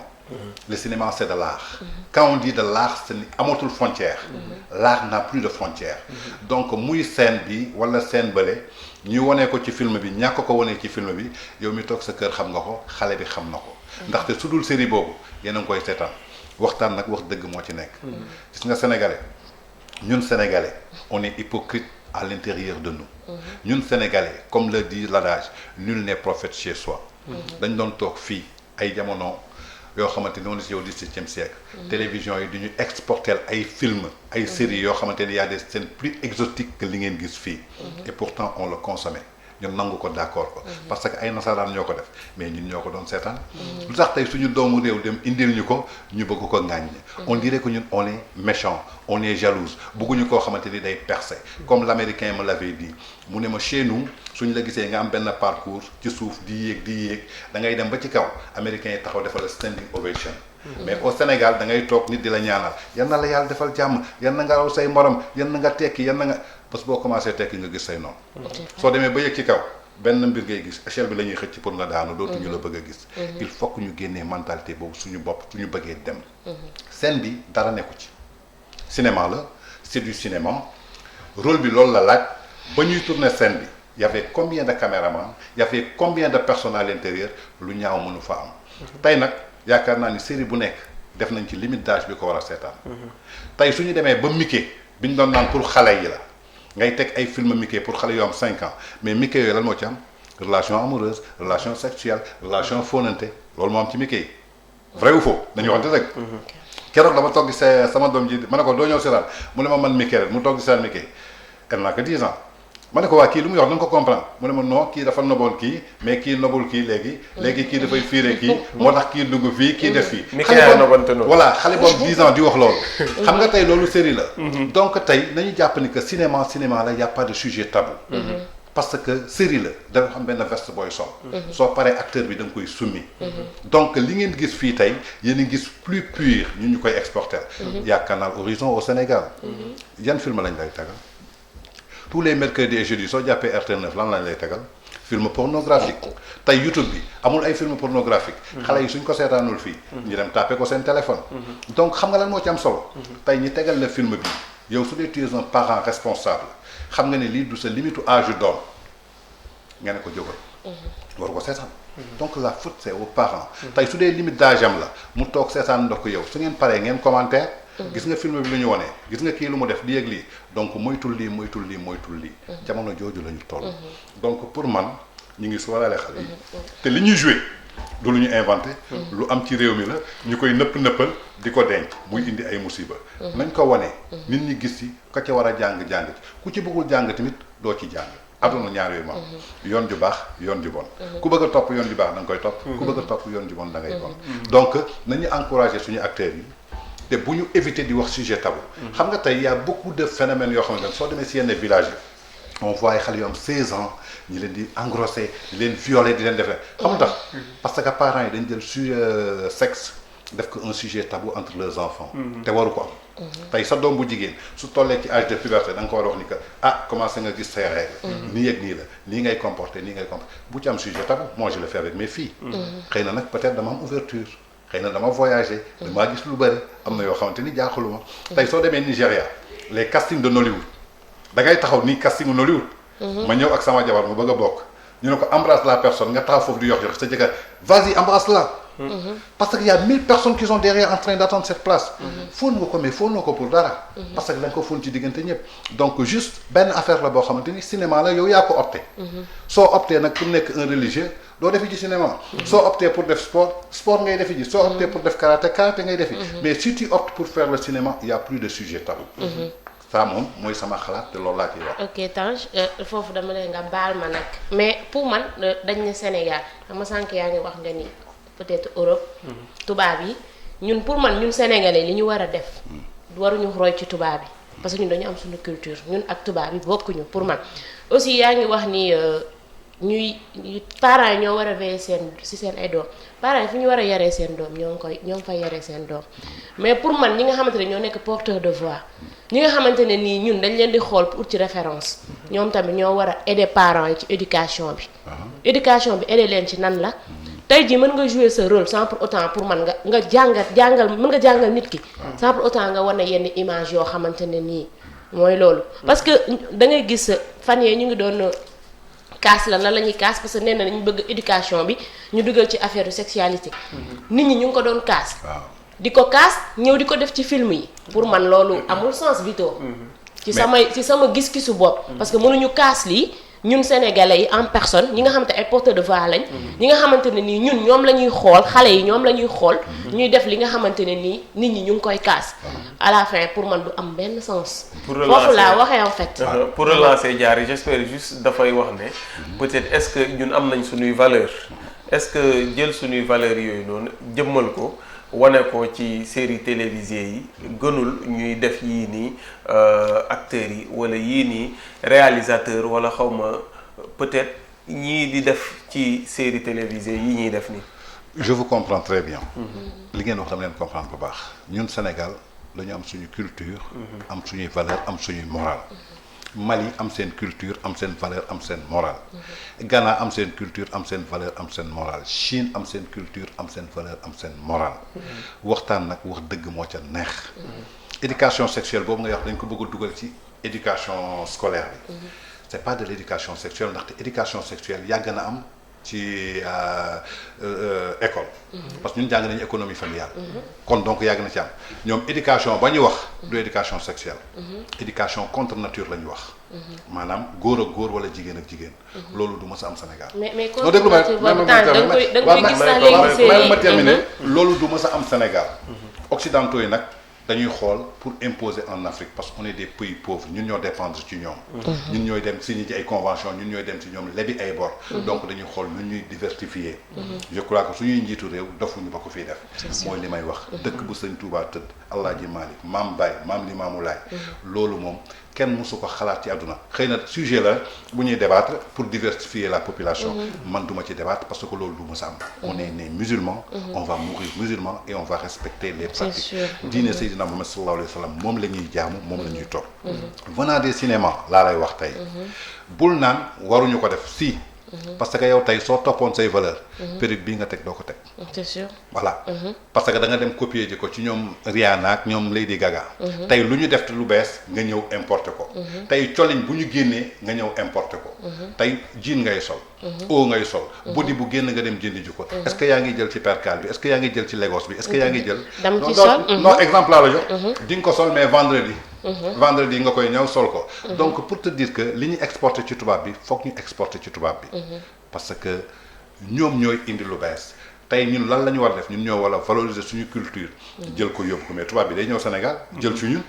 le cinéma c'est de l'art. quand on dit de l'art c'est amatul frontière. l'art n'a plus de frontière. donc muy scène bi wala scène bële ñu wonee ko ci film bi ñàkk ko wonee ci film bi yow mi toog sa kër xam nga ko xale bi xam na ko. ndaxte su dul série boobu yéen a ngi koy seetaan waxtaan nag wax dëgg moo ci nekk. gis nga sénégalais ñun sénégalais on est hypocrite à l'intérieur de nous. ñun sénégalais comme le dit l'adage nul n'est prophète chez soi. dañ doon toog fii ay jamono yoo xamante ni on est au 17e siècle. télévision yi du ñu exporter ay films ay séries yoo xamante ni y a des scènes plus exotiques que li ngeen gis fii. et pourtant on le consommait ñun nangu ko d'accord ko. parce que ay nasaraan ñoo ko def mais ñun ñoo ko doon seetaan. lu tax tey suñu doomu réew dem indil ñu ko ñu bëgg ko ŋàññ. on dirait que ñun on est méchant on est jalouse bëgguñu koo xamante ni day percer. comme l'américain me l'avait dit mu ne ma chez nous suñ la gisee nga am benn parcours ci suuf di yéeg da ngay dem ba ci kaw américains yi taxaw defal standing ovation. mais au Sénégal da ngay toog nit di la ñaanal yan na la yàlla defal jàmm yan na nga raw say morom yan na nga tekki yan na nga parce que boo commencé tekki nga gis say noonu. soo demee ba yëg ci kaw benn mbir ngay gis échelle bi la ñuy xëcc pour nga daanu dootuñu la bëgg a gis. il faut que ñu génnee mentalité boobu suñu bopp suñu bëggee dem. scène bi dara nekku ci. cinéma la c'est du cinéma rôle bi loolu la laaj ba ñuy tourner scène bi y avait combien de caméramans y avait combien de personnes à l'intérieur lu ñaaw mënu fa am. tey nag yaakaar naa ni série bu nekk def nañ ci limite d'âge bi ko war a seetaan. tey su ñu demee ba Mickey bi ñu doon naan pour xale yi la ngay teg ay film Mickey pour xale yoo am 5 ans mais Mickey yooyu lan moo ci am relation amoureuse relation sexuelle relation fóonante loolu moo am ci Mickey vrai ou faux dañu waxante rek. keroog dama toog di sama doom ji ma ne ko doo ñëw seetaan mu ne ma man Mickey rek mu toog di seetaan Mickey elle n'a que 10 ans. ma ne ko waa kii lu muy wax da nga ko comprendre mu ne ma non kii dafa noboon kii mais kii nobul kii léegi kii dafay fiire kii moo tax kii dugg fii kii def fii. voilà xale boobu 10 ans di wax loolu. xam nga tey loolu série la. donc tey nañu jàpp ni que cinéma la y a pas de sujet tabou. parce que série la dafa xam benn veste booy sol. soo paree acteur bi da nga koy summi. donc li ngeen gis fii tey yéen a gis plus pur ñu koy exporter. y a Canal Horizon au Sénégal. yan film lañ lay tegal tous les mercredis et jeudis soo jàppee RT9 lan lañ lay tegal film pornographique tey YouTube bi amul ay film pornographique. xale yi suñ ko seetaanul fii. ñu dem tàppe ko seen téléphone. donc xam nga lan moo ci am solo. tey ñi tegal la film bi yow su dee tu es un parent responsable xam nga ne lii du sa limite âge doom nga ne ko jógal. war ko seetaan. donc la faute c'est aux parents. tey su dee limite d'âge am la mu toog seetaan ndox yow su ngeen paree ngeen commentaire. gis nga film bi lu ñu wone gis nga kii lu mu def lii ak lii donc moytul lii moytul lii moytul lii. jamono jooju la ñu toll. donc pour man ñu ngi sóoraale xale yi. te li ñuy joué du lu ñu inventé. lu am ci réew mi la ñu koy nëppal di ko denc muy indi ay musiba. nañ ko wane. nit ñi gis ci ka ca war a jàng ci ku ci bëggul jàng tamit doo ci jàng. aduna ñaar yooyu moom yoon ju baax yoon ju bon ku bëgg a topp yoon ju baax da nga koy topp ku bëgg a topp yoon ju bon da ngay bon donc nañu encourager suñu acteurs yi te bu ñu éviter di wax sujet tabou xam nga tey y a beaucoup de phénomènes yoo xamante ne soo demee si yenn village yi on voit ay xale yu am 16 ans ñi leen di engrosser di leen violer di leen defee xam nga tax parce que parents yi dañ jël sur sexe def ko un sujet tabou entre leurs enfants te waru ko am tey sa doom bu jigéen su tollee ci âge de puberté da nga ko war a wax ni que commencé nga gis say règles nii ak nii la nii ngay comporter bu ci am sujet tabou moi je le fais avec mes filles xëy na nag peut-être dama am ouverture xëy na dama voyagé damaa gis lu bëri am na yoo xamante ni jaaxaluma tey soo demee Nigéria les castings de Nollywood da ngay taxaw nii casting Nollywood ma ñëw ak sama jabar mu bëgg a bokk ñu ne ko embrasse la personne nga taxaw foofu di yox sa jëkkër vas-y embrasse-la parce que y a 1000 personnes qui sont derrière en train d'attendre cette place fóon nga ko mais fóonoo ko pour dara parce que da nga ko fóon ci diggante ñëpp donc juste benn affaire la boo xamante ni cinéma la yow yaa ko opté soo opté nag pour nekk un religieux doo defi ci cinéma soo opté pour def sport ngay defi ji soo opté pour def karaté ngay defi mais si tu optes pour faire le cinéma il y a plus de sujet tabou ça moom mooy sama xalaat te loolu laa ciy wax. ok Tange foofu dama leen nga baal ma nag mais pour man dañ ne Sénégal xam nga sànq yaa ngi wax nga ni peut-être Europe. tubaab yi ñun pour man ñun sénégalais li ñu war a def. waruñu roy ci tubaab yi parce que ñun dañu am suñu culture ñun ak tubaab yi bokkuñu pour man aussi yaa ngi wax ni ñuy parents yi ñoo war a veiller seen ay doom parents yi fi ñu war a yaree seen doom ñoo ngi fay yaree seen doom mais pour man ñi nga xamante ne ñoo nekk porteur de voix. ñi nga xamante ne nii ñun dañ leen di xool pour ci référence ñoom tamit ñoo war a aider parents yi ci éducation bi éducation bi aider leen ci nan la tey jii mën nga jouer ce rôle sans pour autant pour man nga jàngal mën nga jàngal nit ki sans pour autant nga wane yenn image yoo xamante ne nii mooy loolu parce que da ngay gis fan yee ñu ngi doon kaas la ñuy kaas parce que nee na dañu bëgg éducation bi ñu dugal ci affaire sexualité nit ñi ñu ngi ko doon kaas di ko kaas ñëw di ko def ci film yi pour man loolu amul sens Vito ci sama gis-gisu bopp parce que mënuñu kaas lii ñun sénégalais yi en personne ñi nga xamante ay porteurs de voix lañ ñi nga xamante ne nii ñun ñoom la ñuy xool xale yi ñoom la ñuy xool ñuy def li nga xamante ne nii nit ñi ñu ngi koy kaas à la fin pour man du am benn sens foofu laa waxee en fait pour relancer Diary j'espère juste dafay wax ne peut-être est-ce que ñun am nañ suñuy valeur est-ce que jël suñuy valeurs yooyu noonu jëmmal ko wane ko ci série télévisée yi gënul ñuy def yii nii acteurs yi wala yii nii réalisateur wala xawma peut-être ñii di def ci série télévisée yi ñuy def nii. je vous comprends très bien. li ngeen wax dama leen comprendre bu baax ñun Sénégal dañu am suñu culture. am suñuy valeur am suñuy morale. Mali am seen culture am seen valeur am seen morale. Ghana am seen culture am seen valeur am seen morale. Chine am seen culture am seen valeur am seen morale. waxtaan nag wax dëgg moo ca neex. éducation sexuelle boobu nga wax dañ ko bëgg a dugal ci éducation scolaire bi. c'est pas de l'éducation sexuelle ndaxte éducation sexuelle yàgg na am ci école. parce que ñun jàng nañu économie familiale. kon donc yàgg na ci am ñoom éducation ba ñu wax du éducation sexuelle. éducation contre nature la ñu wax. maanaam góor ak góor wala jigéen ak jigéen. loolu du mës a am Sénégal. mais contre nature boobu da nga koy gis sax léegi ma terminer loolu du mës a am Sénégal. occidentaux yi nag dañuy xool pour imposer en Afrique parce qu'on est des pays pauvres ñun ñoo dépendre ci ñoom. ñun ñooy dem signer ci ay convention ñun ñooy dem ci ñoom lebi ay bor. donc dañuy xool nu ñuy diversifier. je crois que suñuy njiitu réew dofuñu ba ko fiy def. mooy li may wax dëkk bu Sëñ Touba tëdd Alaaji Malick Maam Baye Maam Limaamu Laay loolu moom kenn mosu ko xalaat ci àdduna xëy na sujet la bu ñuy débattre pour diversifier la population man duma ci débattre parce que loolu du ma sa am on est né musulman on va mourir musulman et on va respecter les pratiques diine Seydina Muhammad sallallahu alayhi wa sallam moom la ñuy jaamu moom la ñuy topp venant des cinémas laa lay wax tey bul naan waruñu ko def si parce que yow tey soo toppoon say valeur perruque bii nga teg doo ko teg c'est sûr voilà parce que da nga dem copier ji ko ci ñoom Rihanna ak ñoom Lady Gaga tey lu ñu def te lu bees nga ñëw importer ko tey colin bu ñu génnee nga ñëw importer ko tey jean ngay sol o ngay sol body bu génn nga dem jëndi ji ko est-ce que yaa ngi jël ci percale bi est-ce que yaa ngi jël ci Lagos bi est-ce que yaa ngi jël non exemple laa la jox di nga ko sol mais vendredi nga koy ñëw sol ko donc pour te dire que li ñu exporté ci tubaab bi foog ñu exporté ci tubaab bi parce que ñoom ñooy indi lu bees tey ñun lan la ñu war a def ñun ñoo war a valoriser suñu culture jël ko yóbbu ko mais tubaab bi day ñëw Sénégal jël ci ñun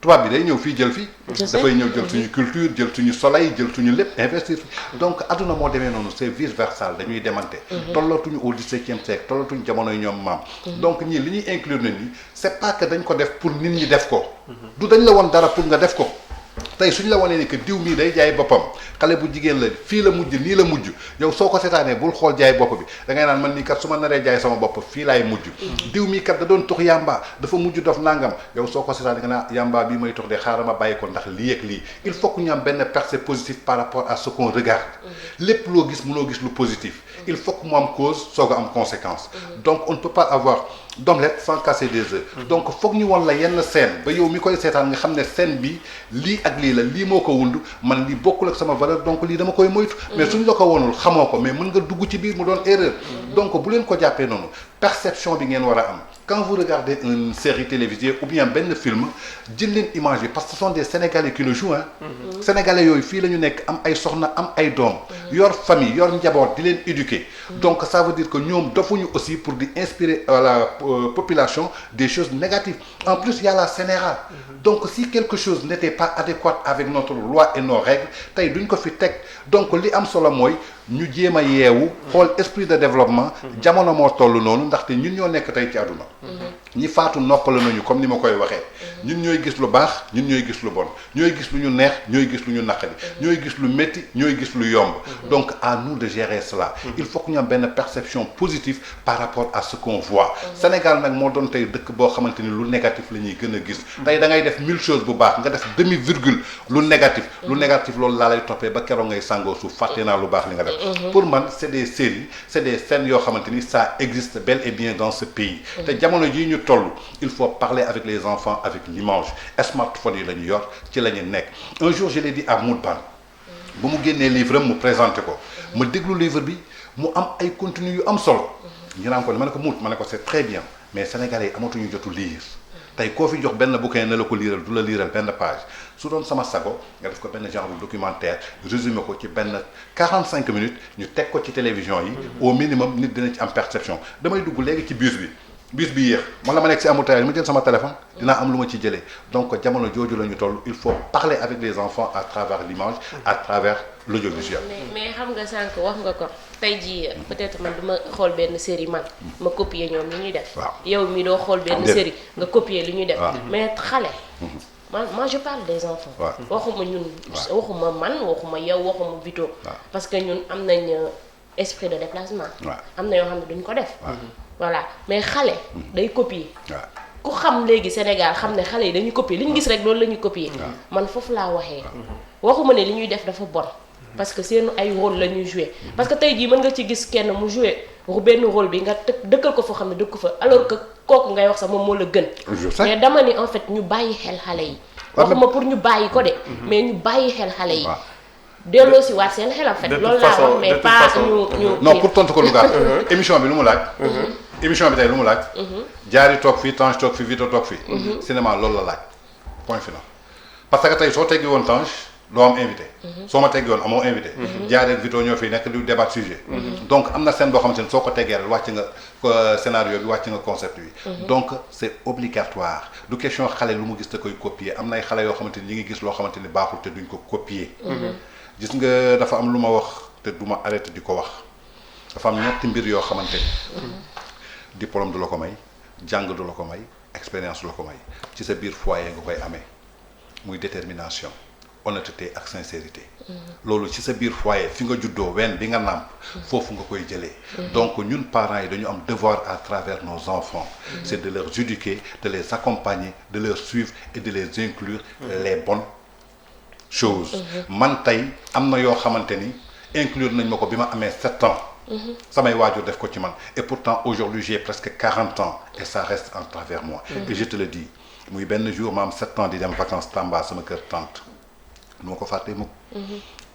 tubaab bi day ñëw fii jël fii dafay ñëw jël suñu culture jël suñu soleil jël suñu lépp investir fi donc adduna moo demee noonu c'est vice versa dañuy demante tollatuñu au 17e siècle tollatuñu jamonoy ñoom maam donc ñii li ñuy inclure na ni c'est pas que dañ ko def pour nit ñi def ko du dañ la woon dara pour nga def ko tey suñ la wanee ni que diw mii day jaay boppam xale bu jigéen la fii la mujj nii la mujj yow soo ko seetaanee bul xool jaay bopp bi da ngay naan man nii kat su ma naree jaay sama bopp fii laay mujj diw mii kat da doon tux yamba dafa mujj dof nangam yow soo ko seetaanee nga naan yamba bii may tux de xaaral ma bàyyi ko ndax lii ak lii il faut que ñu am benn percée positive par rapport à ce qu'on regarde lépp loo gis mënoo gis lu positif il faut que mu am cause soog a am conséquence donc on ne peut pas avoir d'omelette sans casser des œufs donc foog ñu won la yenn scène ba yow mi koy seetaan nga xam ne scène bi lii ak lii la lii moo ko wund man lii bokkul ak sama valeur donc lii dama koy moytu mais suñ la ko wonul xamoo ko mais mën nga dugg ci biir mu doon erreur donc bu leen ko jàppee noonu perception bi ngeen war a am quand vous regardez une série télévisée ou bien benn film jël leen image bi parce que ce sont des Sénégalais qui le jouent hein Sénégalais yooyu fii la ñu nekk am ay soxna am ay doom yor famille yor njaboot di leen éduquer donc ça veut dire que ñoom dofuñu aussi pour di inspirer à la population des choses négatives en plus il y a la CNRA donc si quelque chose n'était pas adéquat avec notre loi et nos règles tey duñ ko fi teg donc li am solo mooy ñu jéem a yeewu xool esprit de développement jamono moo toll noonu ndaxte ñun ñoo nekk tey ci àdduna ñi faatu noppala nañu comme ni ma koy waxee ñun ñooy gis lu baax ñun ñooy gis lu bon ñooy gis lu ñu neex ñooy gis lu ñu naqari ñooy gis lu métti ñooy gis lu yomb donc à nous de gérer cela il faut que ñu am benn perception positive par rapport à ce qu'on voit Sénégal nag moo doon tey dëkk boo xamante ni lu négatif la ñuy gën a gis tey da ngay def 1000 choses bu baax nga def demi virgule lu négatif loolu laa lay toppee ba keroog ngay sàngoo suuf fàtte naa lu baax li nga def pour man c'est des séries c'est des scènes yoo xamante ni ça existe bel et bien dans ce pays te jamono jii ñu toll il faut parler avec les enfants avec l'image smartphone yi la ñu yor ci la ñu nekk un jour je l'ai dit à Moutban bu mu génnee livre am mu présenté ko ma déglu livre bi mu am ay contenu yu am solo ñu naan ko ma ne ko Mout ma ne ko c'est très bien mais sénégalais yi amatuñu jotu lire tey koo fi jox benn bouquin ne la ko liiral du la liiral benn page su doon sama sago nga def ko benn genre de documentaire résumé ko ci benn 45 minutes ñu teg ko ci télévision yi au minimum nit dina ci am perception damay dugg léegi ci bus bi yéex man la ma nekk si embouteillage ma jël sama téléphone dinaa am lu ma ci jëlee donc jamono jooju la ñu toll il faut parler avec les enfants à travers l'image à travers l'audiovisuel mais xam nga sànq wax nga ko tey jii peut-être man du ma xool benn série man ma copier ñoom li ñuy def yow mi doo xool benn série nga copier li ñuy def mais xale moi je parle des enfants waxuma ñun waxuma man waxuma yow waxuma Vito parce que ñun am nañ esprit de déplacement am na yoo xam ne duñ ko def voilà mais xale day copier ku xam léegi Sénégal xam ne xale yi dañuy copier li ñu gis rek loolu la ñuy copier man foofu laa waxee waxuma ne li ñuy def dafa bon parce que seen ay rôle la ñuy jouer parce que tey jii mën nga ci gis kenn mu jouer benn rôle bi nga dëkkal ko foo xam ne dëkk fa alors que kooku ngay wax sax moom moo la gën mais dama ni en fait ñu bàyyi xel xale yi waxuma pour ñu bàyyi ko de mais ñu bàyyi xel xale yi delloo si waat seen xel en fait loolu laa wax mais pas ñu non pour tontu ko lu gàtt émission bi lu mu laaj émission bi tey lu mu laaj jaari toog fii Tange toog fii Vito toog fii cinéma loolu la laaj point final parce que tey soo teggi woon Tange doo am invité soo ma teggi woon amoo invité jaari ak Vito ñoo fii nekk du débat sujet donc am na scène boo xamante ne soo ko teggee rek wàcc nga scénario bi wàcc nga concept bi donc c'est obligatoire du question xale lu mu gis te koy copier am na ay xale yoo xamante ni ñi ngi gis loo xamante ni baaxul te duñ ko copier gis nga dafa am lu ma wax te du ma arrêté di ko wax dafa am ñetti mbir yoo xamante ni diplôme du la ko may jàng du la ko may expérience du la ko may ci sa biir foyer nga koy amee muy détermination honnêteté ak sincérité loolu ci sa biir foyer fi nga juddoo ween bi nga nàmp foofu nga koy jëlee donc ñun parents yi dañu am devoir à travers nos enfants c'est de leur éduquer de les accompagner de leur suivre et de les inclure les bonnes choses man tey am na yoo xamante ni inclure nañ ma ko bi ma amee 7 ans samay waajur def ko ci man et pourtant aujourd'hui j'ai presque 40 ans et ça reste en travers moi et je te le dis muy benn jour ma am 7 ans di dem vacances Tamba sama kër tante nu ma ko fàttee mukk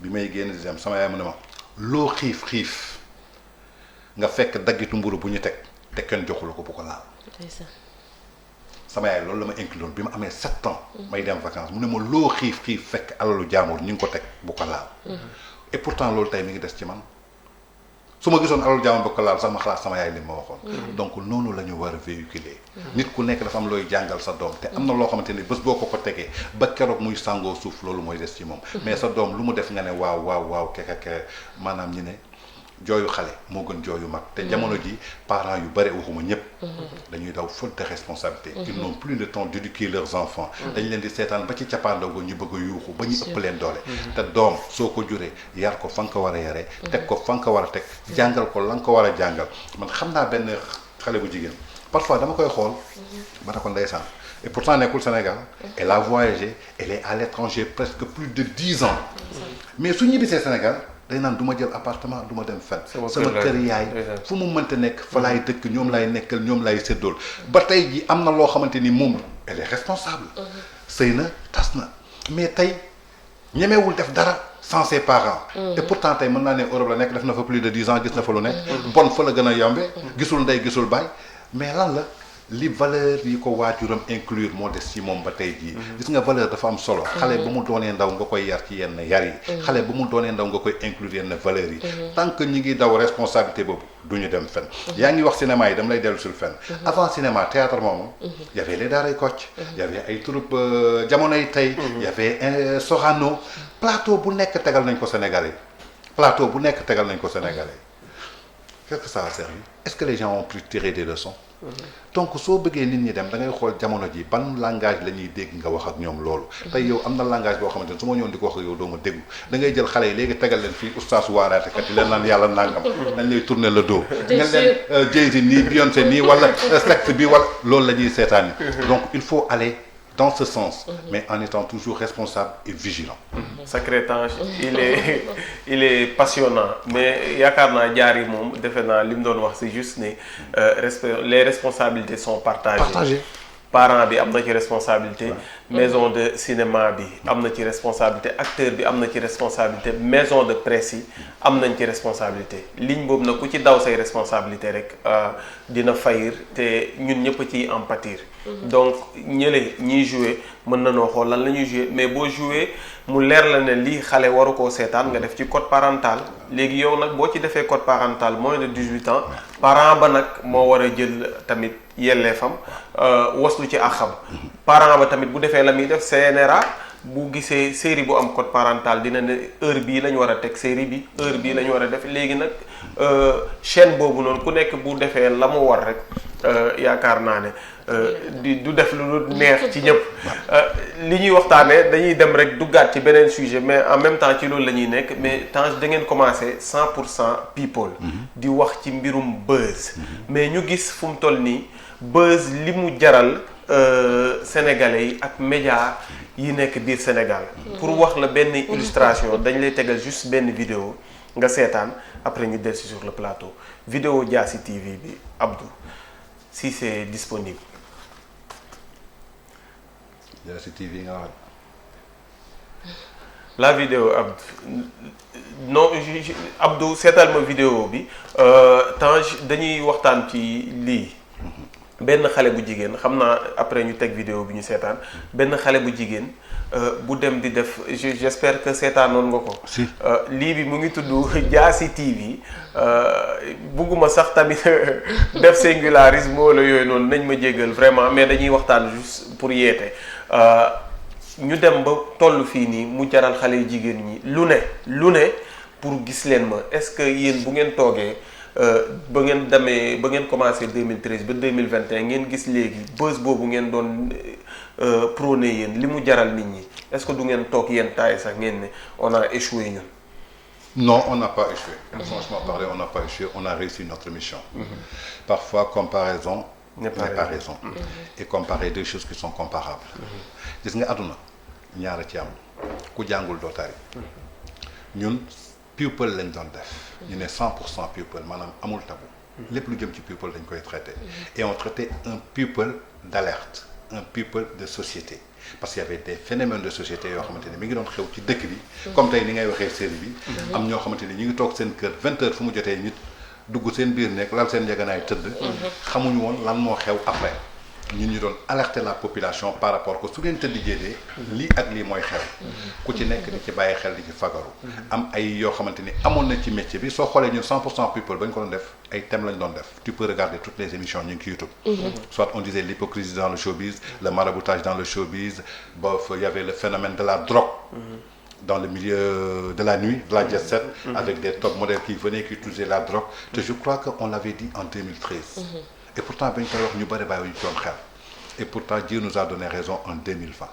bi may génn di dem sama yaay mu ne ma loo xiif xiif nga fekk daggitu mburu bu ñu teg te kenn joxula ko bu ko laal sama yaay loolu la ma inclure bi ma amee 7 ans may dem vacances mu ne ma loo xiif xiif fekk alalu jaamur ñu ngi ko teg bu ko laal et pourtant loolu tey mi ngi des ci man su ma gisoon alalu jaamur bu ko laal sax ma xalaat sama yaay li ma waxoon donc noonu la ñu war a véhiculer nit ku nekk dafa am looy jàngal sa doom te am na loo xamante ni bés boo ko tegee ba keroog muy sàngoo suuf loolu mooy des ci moom mais sa doom lu mu def nga ne waaw waaw waaw kekeke maanaam ñi ne jooyu xale moo gën jooyu mag te jamono ji parents yu bare waxuma ñëpp dañuy daw faute de responsabilité ils n'ont plus le temps d'éduquer leurs enfants dañ leen di seetaan ba ci cappaandaw ga ñu bëgg a yuuxu ba ñu ëpp leen doole te doom soo ko juree yar ko fa nga ko war a yaree teg ko fa nga ko war a teg jàngal ko la nga ko war a jàngal man xam naa benn xale bu jigéen parfois dama koy xool ba ne ko ndeysaan et pourtant nekkul Sénégal elle a voyagé elle est à l'étranger presque plus de 10 ans mais su ñibbisee Sénégal day naan du ma jël appartement du ma dem fenn sama kër yaay fu mu mënta nekk fa laay dëkk ñoom laay nekkal ñoom laay séddool ba tey ji am na loo xamante ni moom elle est responsable sëy na tas na mais tey ñemewul def dara sans ses parents et pourtant tey mën naa ne Europe la nekk def na fa plus de 10 ans gis na fa lu ne bon fa la gën a yombe gisul ndey gisul baay mais lan la li valeur yi ko waajuram inclure moo des ci moom ba tey jii gis nga valeur dafa am solo xale ba mu doonee ndaw nga koy yar ci yenn yar yi xale ba mu doonee ndaw nga koy inclure yenn valeurs yi tant que ñi ngi daw responsabilité boobu du ñu dem fenn yaa ngi wax cinéma yi dama lay dellu sul fenn avant cinéma théâtre moomu y avait les Daaray Kocc y avait ay troupe jamonoy tey y avait Sorano plateau bu nekk tegal nañ ko Sénégalais plateau bu nekk tegal nañ ko Sénégalais qu'est-ce que ça a servi est-ce que les gens ont pu tirer des leçons donc soo bëggee nit ñi dem da ngay xool jamono ji ban langage la ñuy dégg nga wax ak ñoom loolu tey yow am na langage boo xamante ne su ma ñëwoon di ko wax ak yow doo ma déggu da ngay jël xale yi léegi tegal leen fii oustaz waaraatekat yi leen naan yàlla nangam dañ lay tourner le dos nga leen Jay-Z nii Beyoncé nii wala secte bi wala loolu la ñuy seetaan yi donc il faut aller dans ce sens mais en étant toujours responsable et vigilant Sacré Tange il est passionnant mais yaakaar naa jaar yi moom defe naa li mu doon wax c'est juste ne les responsabilités sont partagées parent bi am na ci responsabilité maison de cinéma bi am na ci responsabilité acteur bi am na ci responsabilité maison de presse yi am nañ ci responsabilité ligne boobu nag ku ci daw say responsabilité rek dina faillir te ñun ñëpp ciy en pâtir donc ñële ñiy jouer mën na noo xool lan la ñuy jouer mais boo jouer mu leer la ne lii xale waru koo seetaan nga def ci code parental léegi yow nag boo ci defee code parental moins de 18 ans parent ba nag moo war a jël tamit yelleefam waslu ci àqam parent ba tamit bu defee la muy def CNRA bu gisee série bu am code parental dina ne heure bii la ñu war a teg série bi heure bii la ñu war a def léegi nag chaîne boobu noonu ku nekk bu defee la mu war rek yaakaar naa ne du def lu neex ci ñëpp li ñuy waxtaanee dañuy dem rek duggaat ci beneen sujet mais en même temps ci loolu la ñuy nekk mais Tange da ngeen commencé 100% people di wax ci mbirum buzz mais ñu gis fu mu toll nii buzz li mu jaral sénégalais yi ak média yi nekk biir Sénégal pour wax la benn illustration dañ lay tegal juste benn vidéo nga seetaan après ñu dellusi sur le plateau vidéo Diassi TV bi Abdou si c'est disponible. Diassi TV nga wax. La vidéo Abdou non Abdou seetal ma vidéo bi Tange dañuy waxtaan ci lii benn xale bu jigéen xam naa après ñu teg vidéo bi ñu seetaan benn xale bu jigéen bu dem di def j'espère que seetaanoon nga ko. si lii bi mu ngi tudd Diassi TV bugguma sax tamit def singularisme wala yooyu noonu nañ ma jéggal vraiment mais dañuy waxtaan juste pour yeete ñu dem ba toll fii nii mu jaral xale yu jigéen ñi lu ne pour gis leen ma est-ce que yéen bu ngeen toogee ba ngeen demee ba ngeen commencé 2013 ba 2021 ngeen gis léegi buzz boobu ngeen doon prôné yéen li mu jaral nit ñi est-ce que du ngeen toog yéen taay sax ngeen ne on a échoué ñun. Non, on n'a pas échoué. Franchement parlé, on n'a pas échoué. On a réussi notre mission. Parfois, comparaison n'est pas raison. Et comparer deux choses qui sont comparables. Gis nga àdduna ñaara ci am ku jàngul doo tari. Ñun people lañ doon def. ñu ne 100% people maanaam amul tabou. lépp lu jëm ci people dañ koy traité. Et on traitait un people d'alerte, un people de société. Parce qu'il y avait des phénomènes de société yoo xamante ni mi ngi doon xew ci dëkk bi. comme tey ni ngay waxee série bi. am ñoo xamante ni ñu ngi toog seen kër 20h fu mu jotee nit dugg seen biir nekk lal seen njëganaay tëdd. xamuñu woon lan moo xew après. ñun ñu doon alerter la population par rapport que su ngeen tëdd jéedee lii ak lii mooy xew. ku ci nekk di ci bàyyi xel di ci fagaru. am ay yoo xamante ni amoon na ci métier bi soo xoolee ñun 100% people ba ñu ko doon def ay thèmes lañ doon def tu peux regarder toutes les émissions ñu ngi ci YouTube. soit on disait l'hypocrisie dans le showbiz, le maraboutage dans le showbiz, bof il y avait le phénomène de la drogue. Dans le milieu de la nuit, de la jet set, avec des top modèles qui venaient, qui utilisaient la drogue. Et je crois qu'on l'avait dit en 2013. Et pourtant, et pourtant, Dieu nous a donné raison en 2020,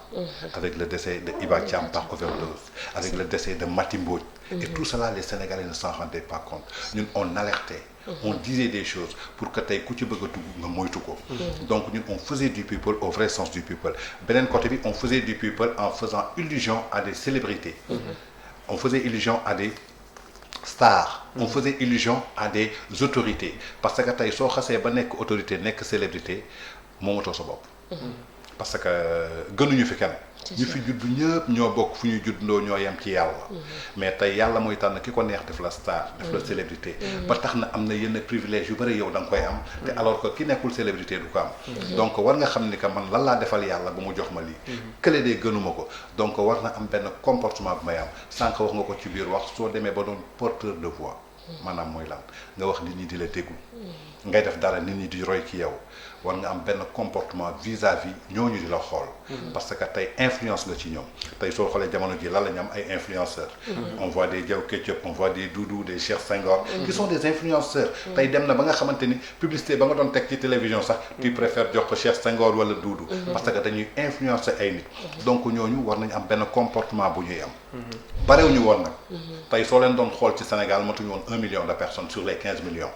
avec le décès de Iba Thiam par overdose, avec le décès de Matimbo. Et tout cela, les Sénégalais ne s'en rendaient pas compte. Nous, on alertait, on disait des choses pour que tu Donc, nous, on faisait du people au vrai sens du people. Benen côté, on faisait du people en faisant illusion à des célébrités. On faisait illusion à des stars. On faisait illusion à des autorités. Parce que tu as une autorité, une célébrité, moomatoo sa bopp. Parce que gënuñu fi kenn. ñu fi judd ñëpp ñoo bokk fu ñu juddoo ñoo yem ci yàlla. mais tey yàlla mooy tànn ki ko neex def la star. def la célébrité. ba tax na am na yenn privilège yu bëri yow da nga koy am. te alors que ki nekkul célébrité du ko am. donc war nga xam ni que man lan laa defal yàlla ba mu jox ma lii. kële dee gënuma ko donc war na am benn comportement bu may am sànq wax nga ko ci biir wax soo demee ba doon porteur de voix. maanaam mooy lan nga wax nit ñi di la déglu. ngay def dara nit ñi di roy ci yow. war nga am benn comportement vis-à-vis ñooñu di la xool. parce que tey influence nga ci ñoom. tey soo xoolee jamono ji lan la ñu am ay influenceurs. on voit des Diaw Ketchup on voit des Doudou des Cheikh Senghor. qui sont des influenceurs. tey dem na ba nga xamante ni publicité ba nga doon teg ci télévision sax. tu préfères jox ko Cheikh Senghor wala Doudou. parce que dañuy influencer ay nit. donc ñooñu war nañu am benn comportement bu ñuy am. barewuñu woon nag. tey soo leen doon xool ci Sénégal matuñu woon 1 million de personnes sur les 15 millions.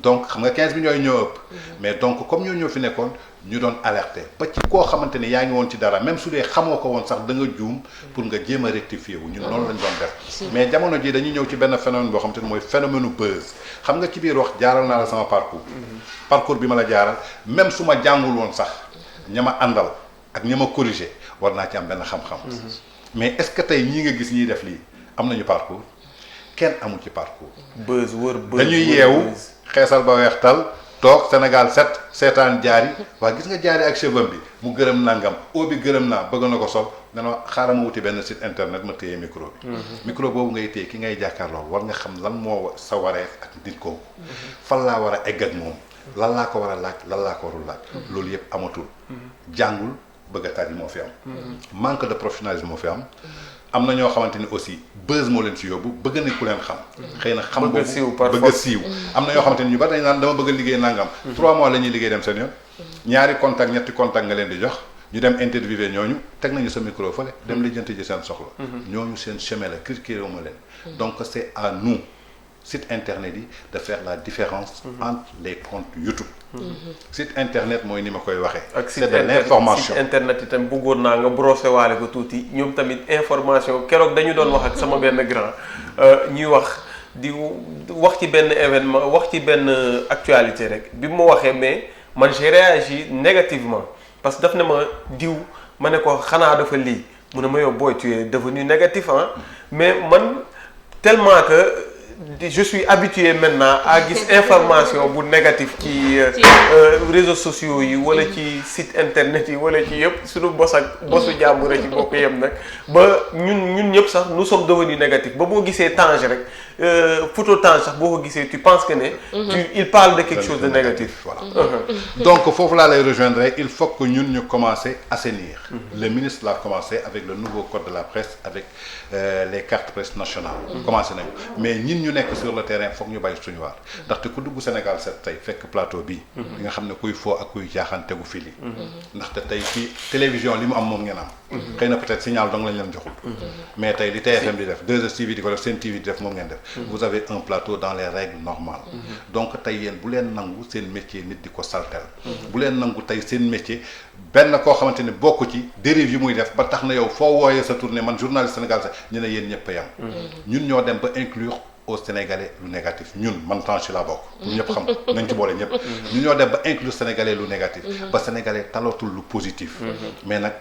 donc xam nga 15 millions yi ñoo ëpp. mais donc comme ñoo fi nekkoon ñu doon alerter ba ci koo xamante ni yaa ngi woon ci dara même su dee xamoo ko woon sax da nga juum pour nga jéem a rectifier wu ñun noonu lañ doon def. mais jamono ji dañuy ñëw ci benn phénomène boo xamante ni mooy phénomène buzz xam nga ci biir wax jaaral naa la sama parcours. parcours bi ma la jaaral même su ma jàngul woon sax ña ma àndal ak ña ma corriger war naa ci am benn xam-xam. mais est-ce que tey ñii nga gis ñiy def lii am nañu parcours kenn amul ci parcours. buzz wër buzz dañuy yeewu. xeesal ba weex tal toog Sénégal 7 seetaan jaari waa gis nga jaari ak cheveux bi mu gërëm nangam oo bi gërëm naa bëgg na ko sol nga ne xaaral ma wuti benn site internet ma téye micro bi. micro boobu ngay téye ki ngay jàkkaarloo war nga xam lan moo sa wareef ak nit kooku. fan laa war a egg ak moom. lan laa ko war a laaj lan laa ko warul laaj. loolu yëpp amatul. jàngul bëgg a tari moo fi am. manque de professionnalisme moo fi am. am na ñoo xamante ni aussi buzz moo leen si yóbbu bëgg na ku leen xam. xëy na xam boobu bëgg a siiw am na ñoo xamante ni ñu bari dañ naan dama bëgg a liggéey nangam. 3 mois la ñuy liggéey dem seen yoon. ñaari contact ñetti contact nga leen di jox ñu dem interviewé ñooñu teg nañu sa micro fële dem lijjanti ji seen soxla. ñooñu seen chemin la critiqué wu ma leen. donc c'est à nous site internet yi de faire la différence entre les comptes YouTube. site internet mooy ni ma koy waxee. c'est de l'information site internet itam bëggoon naa nga brosser waale ko tuuti ñoom tamit information keroog dañu doon wax ak sama benn grand ñuy wax di wax ci benn événement wax ci benn actualité rek bi mu waxee mais man j'ai réagi négativement parce que daf ne ma diw ma ne ko xanaa dafa lii mu ne ma yow booy tu es devenu négatif ah mais man tellement que. Je suis habitué maintenant à gis information bu négatif ci réseaux sociaux yi wala ci site internet yi wala ci yëpp suñu bos ak bosu jàmbur ci bokk yem nag ba ñun ñëpp sax nous sommes devenus négatifs ba boo gisee Tange rek photo Tange sax boo ko gisee tu penses que ne il parle de quelque chose de négatif. Voilà. Donc foofu laa lay rejoindre il faut que ñun ñu commencer assainir. Le ministre l'a commencé avec le nouveau code de la presse avec les cartes presse nationales. Commencé nañu mais ñun ñu nekk sur le terrain foog ñu bàyyi suñu waar ndaxte ku dugg Sénégal set tey fekk plateau bi di nga xam ne kuy foo ak kuy jaaxaan tegu fii li ndaxte tey fii télévision li mu am moom ngeen am xëy na peut-être signal dong lañ leen joxul mais tey li TFM di def 2STV di ko def Sen TV di def moom ngeen def vous avez un plateau dans les règles normales donc tey yéen bu leen nangu seen métier nit di ko saltel bu leen nangu tey seen métier benn koo xamante ne bokk ci dérive yi muy def ba tax na yow foo wooyee sa tournée man journaliste Sénégal sax ñu ne yéen ñëpp a yam ñun ñoo dem ba inclure au Sénégalais lu négatif ñun man Tange laa bokk pour ñëpp xam nañ ci boole ñëpp ñun ñoo dem ba inclure Sénégalais lu négatif ba Sénégalais talatul lu positif mais nag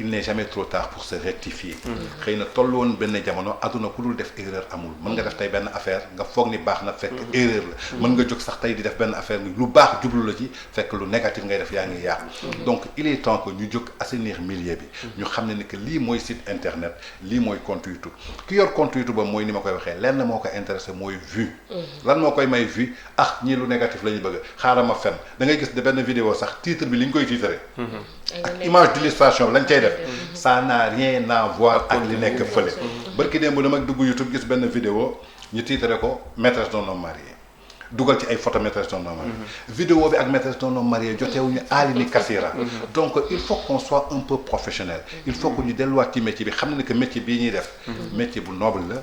il n'est jamais trop tard pour se rectifier xëy na toll woon benn jamono àdduna ku dul def erreur amul mën nga def tey benn affaire nga foog ni baax na fekk erreur la mën nga jóg sax tey di def benn affaire lu baax jublu la ci fekk lu négatif ngay def yaa ngi yàqu donc il est temps que ñu jóg assainir milieu bi ñu xam ne ni que lii mooy site internet lii mooy compte YouTube ki yor compte YouTube ba mooy ni ma koy waxee lenn moo ko intéressé mooy vue lan moo koy may vue ñii lu négatif la ñu bëgg xaaral ma fen da ngay gis de benn vidéo sax titre bi li ñu koy titré ak image d'illustration lañ cay def ça n'a rien à voir ak li nekk fële barki démb dama dugg YouTube gis benn vidéo ñu titré ko maîtresse d'un homme marié dugal ci ay photo maîtresse d'un homme marié vidéo bi ak maîtresse d'un homme marié jotewuñu aali ni kasira donc il faut qu'on soit un peu professionnel il faut que ñu delluwaat ci métier bi xam ne que métier bii ñuy def métier bu noble la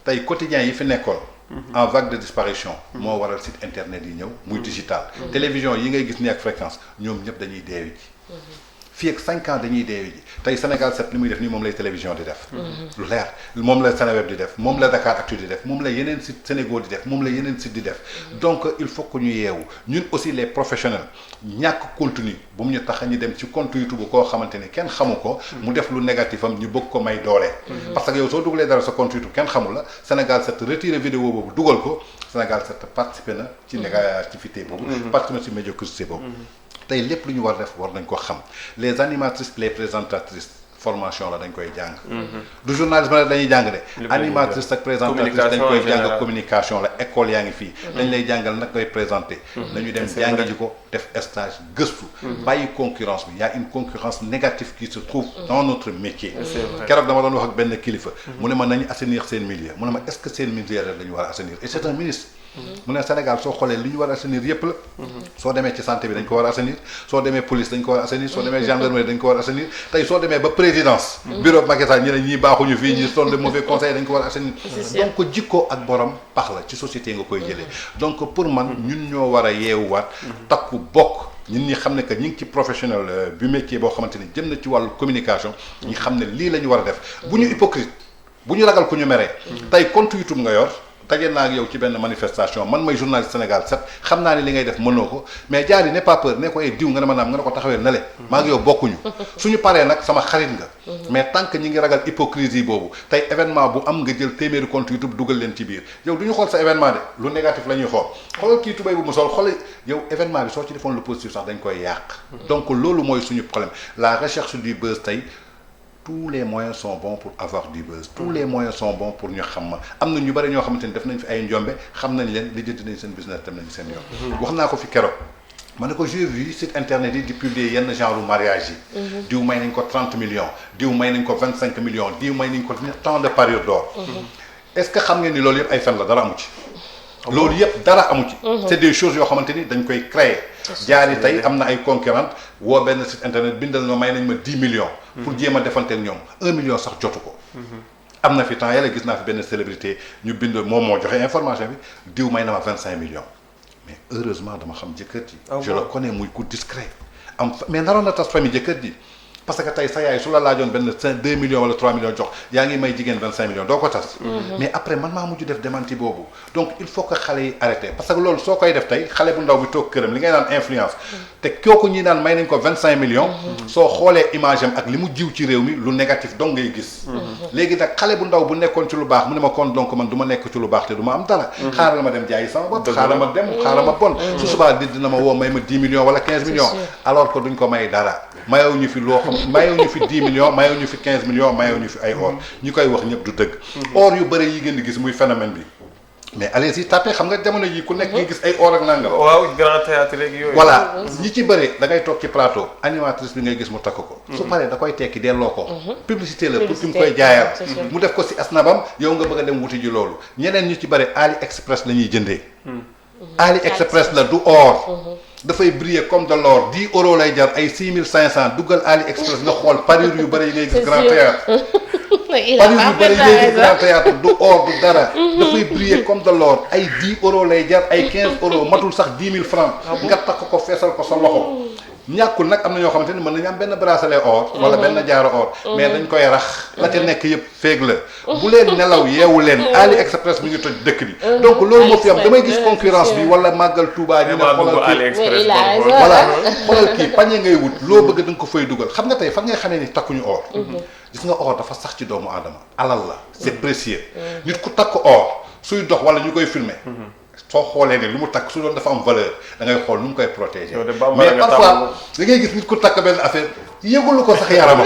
tey quotidien yi fi nekkoon en vague de disparition moo waral site internet yi ñëw muy digital télévision yi ngay gis ni ak fréquence ñoom ñëpp dañuy deewi ji fii ak 5 ans dañuy deewi ji tey Sénégal 7 li muy def nii moom lay télévision di def lu leer moom la Seneweb di def moom la Dakar Actu di def moom la yeneen site Sénégal di def moom la yeneen site di def donc il faut que ñu yeewu ñun aussi les professionnels ñàkk contenu bu mu ñu tax ñu dem ci compte YouTube koo xamante ni kenn xamu ko mu def lu négatif am ñu bëgg ko may doole parce que yow soo dugalee dara sa compte YouTube kenn xamul la Sénégal 7 retiré vidéo boobu dugal ko Sénégal 7 participé na ci négativité boobu participé na ci médiocrité boobu tey lépp lu ñu war def war nañ ko xam les animatrices les présentatrices formation la dañ koy jàng du journalisme rek dañuy jàng de animatrice ak présentatrice dañ koy jàng communication la école yaa ngi fii dañ lay jàngal nag koy présenter nañu dem jàng ji ko def stage gëstu bàyyi concurrence bi y a une concurrence négative qui se trouve dans notre métier keroog dama doon wax ak benn kilifa mu ne ma nañu assainir seen milieu mu ne ma est-ce que seen milieu rek la ñu war a assainir et c'est un ministre mu ne Sénégal soo xoolee li ñu war a assainir yépp la soo demee ci santé bi dañ ko war a assainir soo demee police dañ ko war a assainir soo demee gendarmerie dañ ko war a assainir tey soo demee ba présidence bureau Macky Sall ñi ne ñii baaxuñu fii ñi sont de mauvais conseils dañ ko war a assainir donc jikko ak borom pax la ci société nga koy jëlee donc pour man ñun ñoo war a yeewuwaat takku bokk ñun ñi xam ne que ñi ngi ci professionnel bi métier boo xamante ni jëm na ci wàllu communication ñi xam ne lii la ñu war a def bu ñu hypocrite bu ñu ragal ku ñu meree tey compte YouTube nga yor daje naa ak yow ci benn manifestation man may journaliste Sénégal 7 xam naa ne li ngay def mënoo ko mais jaari n'aie pas peur ne ko diw nga ne ma naam nga ne ko taxawee na le maa ngi yow bokkuñu suñu paree nag sama xarit nga mais tant que ñi ngi ragal hypocrisie boobu tey événement bu am nga jël téeméeri compte YouTube dugal leen ci biir yow du ñu xool sa événement de lu négatif la ñuy xool xoolal kii tubéy bu mu sol xoolal yow événement bi soo ci defoon lu positif sax dañ koy yàq donc loolu mooy suñu problème la recherche du buzz tey tous les moyens sont bons pour avoir du buzz tous les moyens sont bons pour ñu xam ma am na ñu bari ñoo xamante ni def nañ fi ay njombe xam nañ leen lijjanti nañ seen business dem nañ seen yoon wax naa ko fi keroog ma ne ko j'ai vu site internet yi di publier yenn genre mariage yi diw may nañ ko 30 millions diw may nañ ko 25 millions diw may nañ ko tant de période d'or est-ce que xam ngeen ni loolu yëpp ay fen la dara amu ci loolu yëpp dara amu ci c'est des choses yoo xamante ni dañ koy créer jaari tey am na ay concurrentes woo benn site internet bindal ma may nañ ma 10 millions pour jéem a defante ak ñoom 1 million sax jotu ko am na fi temps yàlla gis naa fi benn célébrité ñu bind moom moo joxe information bi diw may na ma 25 millions mais heureusement dama xam jëkkër ji je le connais muy ku discret am mais naroon na tas famille jëkkër ji parce que tey sa yaay su la laajoon benn 2 millions wala 3 millions jox yaa ngi may jigéen 25 millions doo ko tas mais après man maa mujj def démenti boobu donc il faut que xale yi arrêté parce que loolu soo koy def tey xale bu ndaw bi toog këram li ngay naan influence te kooku ñi naan may nañ ko 25 millions soo xoolee image am ak li mu jiw ci réew mi lu négatif donc ngay gis léegi nag xale bu ndaw bu nekkoon ci lu baax mu ne ma kon donc man du ma nekk ci lu baax te du ma am dara xaaral ma dem jaayi sama bopp xaaral ma dem xaaral ma bon su subaa dina ma woo may ma 10 millions wala 15 millions alors que duñ ko may dara mayewuñu fi loo xam mayewuñu fi 10 millions mayewuñu fi 15 millions mayewuñu fi ay or ñi koy wax ñëpp du dëgg or yu bëri yi ngeen di gis muy phénomène bi mais allez-y tapé xam nga jamono ji ku nekk ngi gis ay or ak nangam. waaw grand théâtre rek yooyu. voilà ñi ci bëri da ngay toog ci plateau animatrice bi ngay gis mu takk ko. su paree da koy tekki delloo ko. publicité la pour fi mu koy jaayal. mu def ko si asnabam yow nga bëgg a dem wuti ji loolu ñeneen ñu ci bëri Ali Express la ñuy jëndee. Ali Express la du or. dafay briller comme de l'or 10 euros lay jar ay 6500 duggal Ali Express nga xool parure yu bëri yi ngay gis grand théâtre. parure yu bëri yi ngay gis grand théâtre du or du dara. dafay briller comme de l'or ay 10 euros lay jar ay 15 euros matul sax 10 000 francs. nga takk ko feesal ko sa loxo. ñàkkul nag am na ñoo xamante ni mën nañu am benn bracelet or. wala benn jaaro or. mais dañ koy rax. la ca nekk yëpp féeg la. bu leen nelaw yeewu leen Ali Express mi ngi toj dëkk bi. donc loolu moo fi am damay gis concurrence bi wala màggal Touba ñu ne xoolal kii voilà xoolal kii pañe ngay wut loo bëgg da nga ko fay dugal xam nga tey fan ngay xamee ni takkuñu or. gis nga or dafa sax ci doomu aadama alal la c'est précieux. nit ku takk or suy dox wala ñu koy filmer. soo xoolee ne lu mu takk su doon dafa am valeur da ngay xool nu mu koy protéger. mais parfois da ngay gis nit ku takk benn affaire yëgulu ko sax yaramam.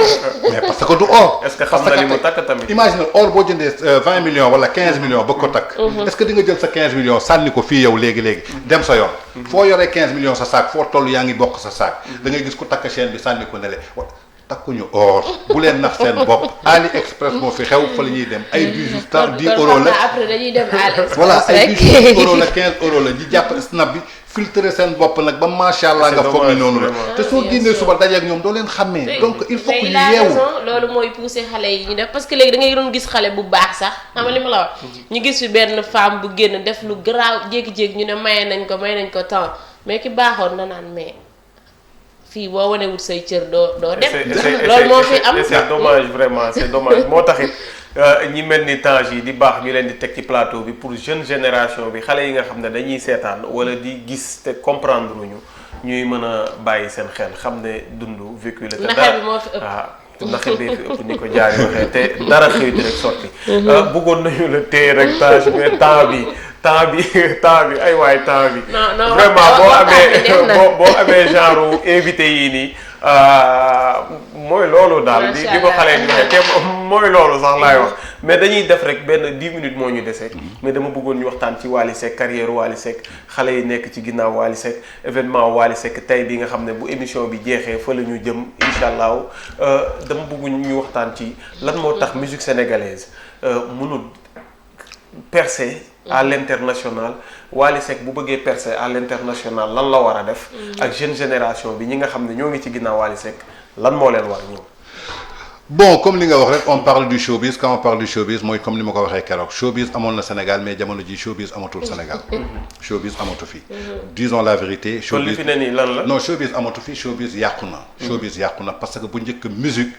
mais parce que du or. est-ce que xam na li mu takk tamit. imagine or boo jëndee 20 millions wala 15 millions ba ko takk. est-ce que di nga jël sa 15 millions sànni ko fii yow léegi dem sa yoon. foo yoree 15 millions sa saak foo toll yaa ngi bokk sa saak. da ngay gis ku takk chaîne bi sànni ko ne le takkuñu or bu leen nax seen bopp Ali Express moo fi xew fa la ñuy dem ay bijoux 10 euros la après dañuy dem Ali Express voilà ay bijoux 10 euros la 15 euros la di jàpp snap bi filtrer seen bopp nag ba macha allah nga foog ni noonu la te soo génnee suba dajeeg ñoom doo leen xàmmee donc il faut que ñu yeewu loolu mooy pousser xale yi ñu def parce que léegi da ngay doon gis xale bu baax sax xam nga li ma la wax ñu gis fi benn femme bu génn def lu garaaw jékki-jékki ñu ne maye nañ ko temps mais ki baaxoon na naan mais fii boo wane wut say cër doo dem. loolu moo fi am c'est dommage vraiment c'est dommage moo taxit ñi mel ni Tange yi di baax ñu leen di teg ci plateau bi pour jeune génération bi xale yi nga xam ne dañuy seetaan wala di gis te comprendre ñu ñuy mën a bàyyi seen xel xam ne dund vécu la. te naxe bi moo fi ëpp naxe bi fi ëpp ni ko jaari waxee te dara xëy di rek sotti. bëggoon nañu la téye rek Tange mais temps bi ay waay temps bi. non vraiment boo amee genre invité yii nii mooy loolu daal. di ko xale yi waxee te mooy loolu sax laay wax. mais dañuy def rek benn 10 minutes moo ñu dese. mais dama bëggoon ñu waxtaan ci Wally Seck carrière Wally Seck xale yi nekk ci ginnaaw Wally Seck événement Wally Seck tey bi nga xam ne bu émission bi jeexee fa la ñu jëm incha allah dama bëgg ñu waxtaan ci lan moo tax musique sénégalaise mënul percer. à l'international Wally Seck bu bëggee percer à l'international lan la war a def. ak jeune génération bi ñi nga xam ne ñoo ngi ci ginnaaw Wally Seck lan moo leen war ñëw. bon comme li nga wax rek on parle du showbiz quand on parle du showbiz mooy comme ni ma ko waxee keroog showbiz amoon na Sénégal mais jamono ji showbiz amatul Sénégal. showbiz amatu fi. disons la vérité. showbiz kon li fi ne nii lan la. non showbiz amatu fi showbiz yàqu na. showbiz yàqu na parce que bu njëkk musique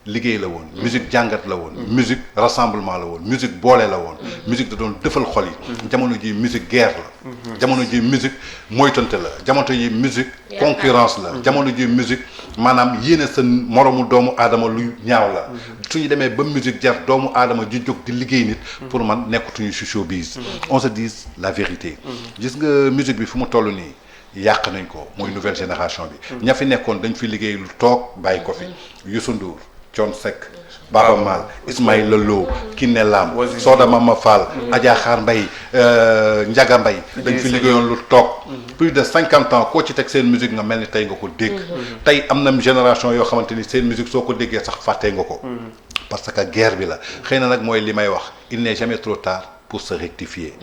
liggéey la woon. musique jàngat la woon. musique rassemblement la woon. musique boole la woon. musique da doon dëfal xol yi. jamono ji musique guerre la. jamono ji musique moytante la. jamono ji musique concurrence la. jamono ji musique maanaam yéene sa moromu doomu aadama lu ñaaw la. suñu demee ba musique jar doomu aadama ji jóg di liggéey nit. pour man nekkatuñu ci showbiz. on se dise la vérité. gis nga musique bi fu mu toll nii. yàq nañ ko mooy nouvelle génération bi. ña fi nekkoon dañ fi liggéey lu toog bàyyi ko fi. Youssou Ndour. Thione Seck Baba Maal Ismaïla Lo Kiné Lam Soda Mama Fall Adja Xaar Mbay Njaga Mbay dañ fi liggéeyoon lu toog plus de 50 ans koo ci teg seen musique nga mel ni tey nga ko dégg tey am na génération yoo xamante ni seen musique soo ko déggee sax fàttee nga ko parce que guerre bi la xëy na nag mooy li may wax il n'est jamais trop tard pour se rectifier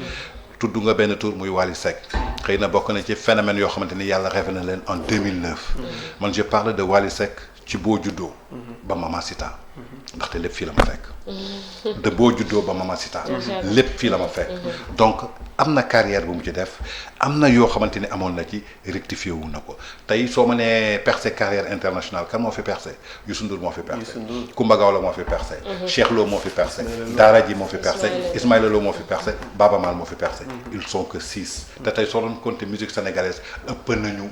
tudd nga benn tour muy Wally Seck xëy na bokk na ci phénomène yoo xamante ni yàlla révélé na leen en 2009 man je parle de Wally Seck ci boo juddoo ba Mama Sita ndaxte lépp fii la ma fekk de boo juddoo ba Mama Sita lépp fii la ma fekk donc am na carrière bu mu ci def am na yoo xamante ni amoon na ci rectifié wu na ko tey soo ma nee percé carrière internationale kan moo fi percé Youssou Ndour moo fi percé Coumba Gawlo moo fi percé Cheikh Lo moo fi percé Daara J moo fi percé Ismaïla Lo moo fi percé Baba Maal moo fi percé ils sont que 6 te tey soo doon compter musique sénégalaise ëpp nañu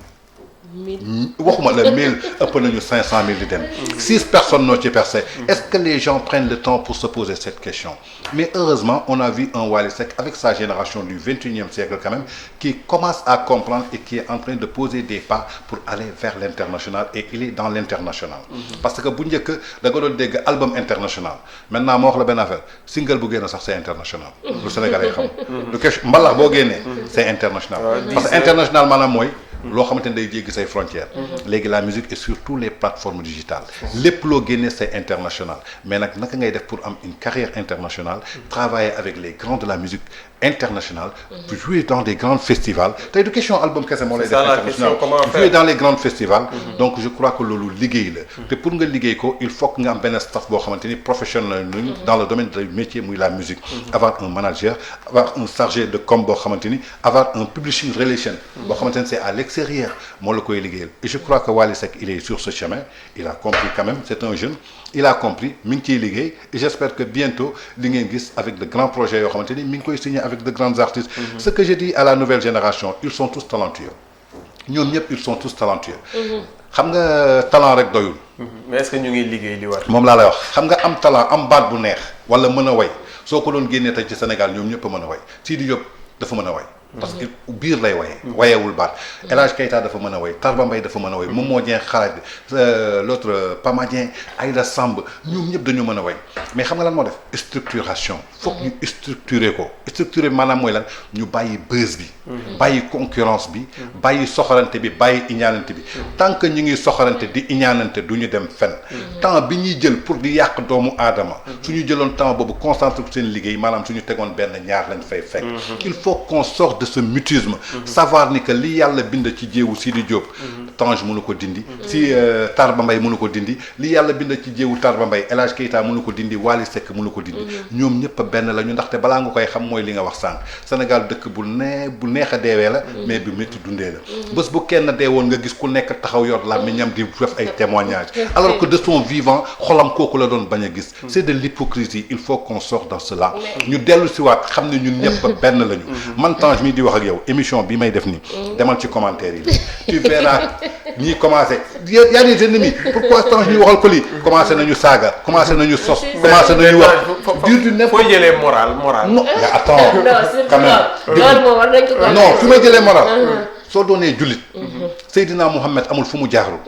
waxuma la 1000 ëpp nañu 500 000 di dem 6 personnes noo ci percé est-ce que les gens prennent le temps pour se poser cette question mais heureusement on a vu un Wally Seck avec sa génération du 21e siècle quand même qui commence à comprendre et qui est en train de poser des pas pour aller vers l'international et il est dans l'international parce que bu njëkk da nga doon dégg album international maintenant moo wax la benn affaire single bu génn sax c'est international lu Sénégalais xam lu question mbalax boo génnee c'est international parce que international maanaam mooy loo xamante ne day jéggi say frontières léegi la musique est sur toutes les plateformes digitales lépp loo génnee c'est international mais nag naka ngay def pour am une carrière internationale travailler avec les grands de la musique internationale pour jouer dans des grands festivals tey du question album kese moo lay def international jouer dans les grands festivals donc je crois que loolu liggéey la te pour nga liggéey ko il faut que nga am benn staff boo xamante ni professionnel nañu dans le domaine du métier muy la musique avoir un manager avoir un chargé de com boo xamante ni avoir un publishing relation boo xamante ni c'est à l'extérieur moo la koy liggéeyal et je crois que Wally Seck il est sur ce chemin il a compris quand même c'est un jeune il a compris mi ngi ciy liggéey et j'espère que bientôt li ngeen gis avec de grands projets yoo xamante ni mi ngi koy signer avec de grands artistes ce que je dis à la nouvelle génération ils sont tous talentueux ñoom ñëpp ils sont tous talentueux xam nga talent rek doyul mais est-ce que ñu ngi liggéey li war moom laa lay wax xam nga am talent am baat bu neex wala mën a way soo ko doon génnee tey ci Sénégal ñoom ñëpp a mën a way Sidi Diop dafa mën a way parce que biir lay waye wayewul baat El Hadj Keita dafa mën a way Tarba Mbaye dafa mën a way Momo Dieng xalaat bi l'autre Pama Dieng Aïda Samb ñoom ñëpp dañu mën a way mais xam nga lan moo def structuration foog ñu structurer ko structurer maanaam mooy lan ñu bàyyi buzz bi bàyyi concurrence bi bàyyi soxorante bi bàyyi iñaanante bi tant que ñu ngi soxorante di iñaanante du ñu dem fenn temps bi ñuy jël pour di yàq doomu aadama suñu jëloon temps boobu concentré seen liggéey maanaam suñu tegoon benn ñaar lañ fay fekk il faut qu'on sorte de ce mutisme savoir ni que li yàlla bind ci jéewu Sidi Diop Tange mënu ko dindi si Tarba Mbaye mënu ko dindi li yàlla bind ci jéewu Tarba Mbaye El Hadj Keita mënu ko dindi Wally Seck mënu ko dindi ñoom ñëpp benn la ñu ndaxte balaa nga koy xam mooy li nga wax sànq Sénégal dëkk bu neex a deewee la mais bu métti dundee la bés bu kenn dee woon nga gis ku nekk taxaw yor la mi ñam di def ay témoignages alors que de son vivant xolam kooku la doon bañ a gis c'est de l'hypocrisie il faut qu'on sorte dans cela ñu dellu si waat xam ne ñun ñëpp benn la ñu man Tange mi di wax ak yow émission bi may def nii demal ci commentaire yi tu verras ñii commencé y a des ennemis pourquoi Tange ñu waxal ko lii commencé nañu saaga commencé nañu sos commencé nañu wax dire du n'importe foo jëlee moral non mais attends quand même loolu moom war nañ ko non fi may jëlee moral soo doonee jullit Seydina Mouhamed amul fu mu jaarul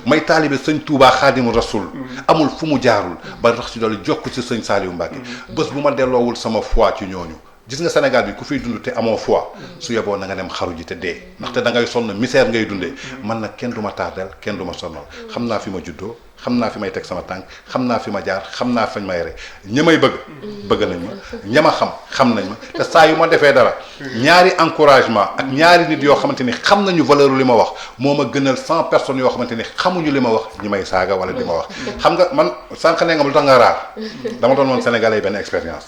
may taalibe sëñ Touba Xaadimu Rasul amul fu mu jaarul ba rax ci doolu jokk ci sëñ Saliou Mbacké bés bu ma delloowul sama foi ci ñooñu gis nga Sénégal bi ku fiy dund te amoo foi su yeboo na nga dem xaru ji te dee ndaxte da ngay sonn misère ngay dundee man nag kenn du ma tardel kenn du ma sonnal xam naa fi ma juddoo xam naa fi may teg sama tànk xam naa fi ma jaar xam naa fañ may re ña may bëgg nañ ma ña ma xam nañ ma te saa yu ma defee dara ñaari encouragement ak ñaari nit yoo xamante ni xam nañu valeur li ma wax moo ma gënal 100 personnes yoo xamante ni xamuñu li ma wax ñi may saaga wala di ma wax xam nga man sànq nee nga lu tax nga raar dama doon woon Sénégalais benn expérience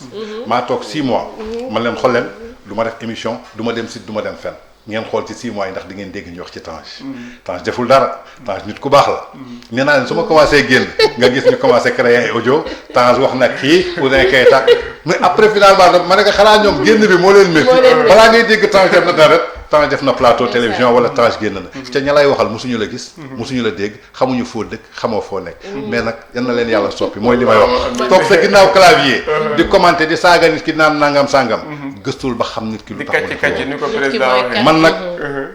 maa toog 6 mois man leen xool leen du ma def émission du ma dem site du ma dem fenn ngeen xool ci 6 mois yi ndax di ngeen dégg ñu wax ci Tange deful dara Tange nit ku baax la nee naa leen su ma commencé génn nga gis ñu commencé créer ay audio Tange wax na kii Ouzin Keita mais après finalement ma ne ko xanaa ñoom génn bi moo leen métti balaa ngay dégg Tange def na dara Tange def na plateau télévision wala Tange génn na ca ña lay waxal mosuñu la gis mosuñu la dégg xamuñu foo dëkk xamoo foo nekk mais nag yal na leen yàlla soppi mooy li may wax toog sa ginnaaw clavier di commenter di saaga nit ki naan nangam sangam gëstul ba xam nit ki lu tax ni ko président waxee man nag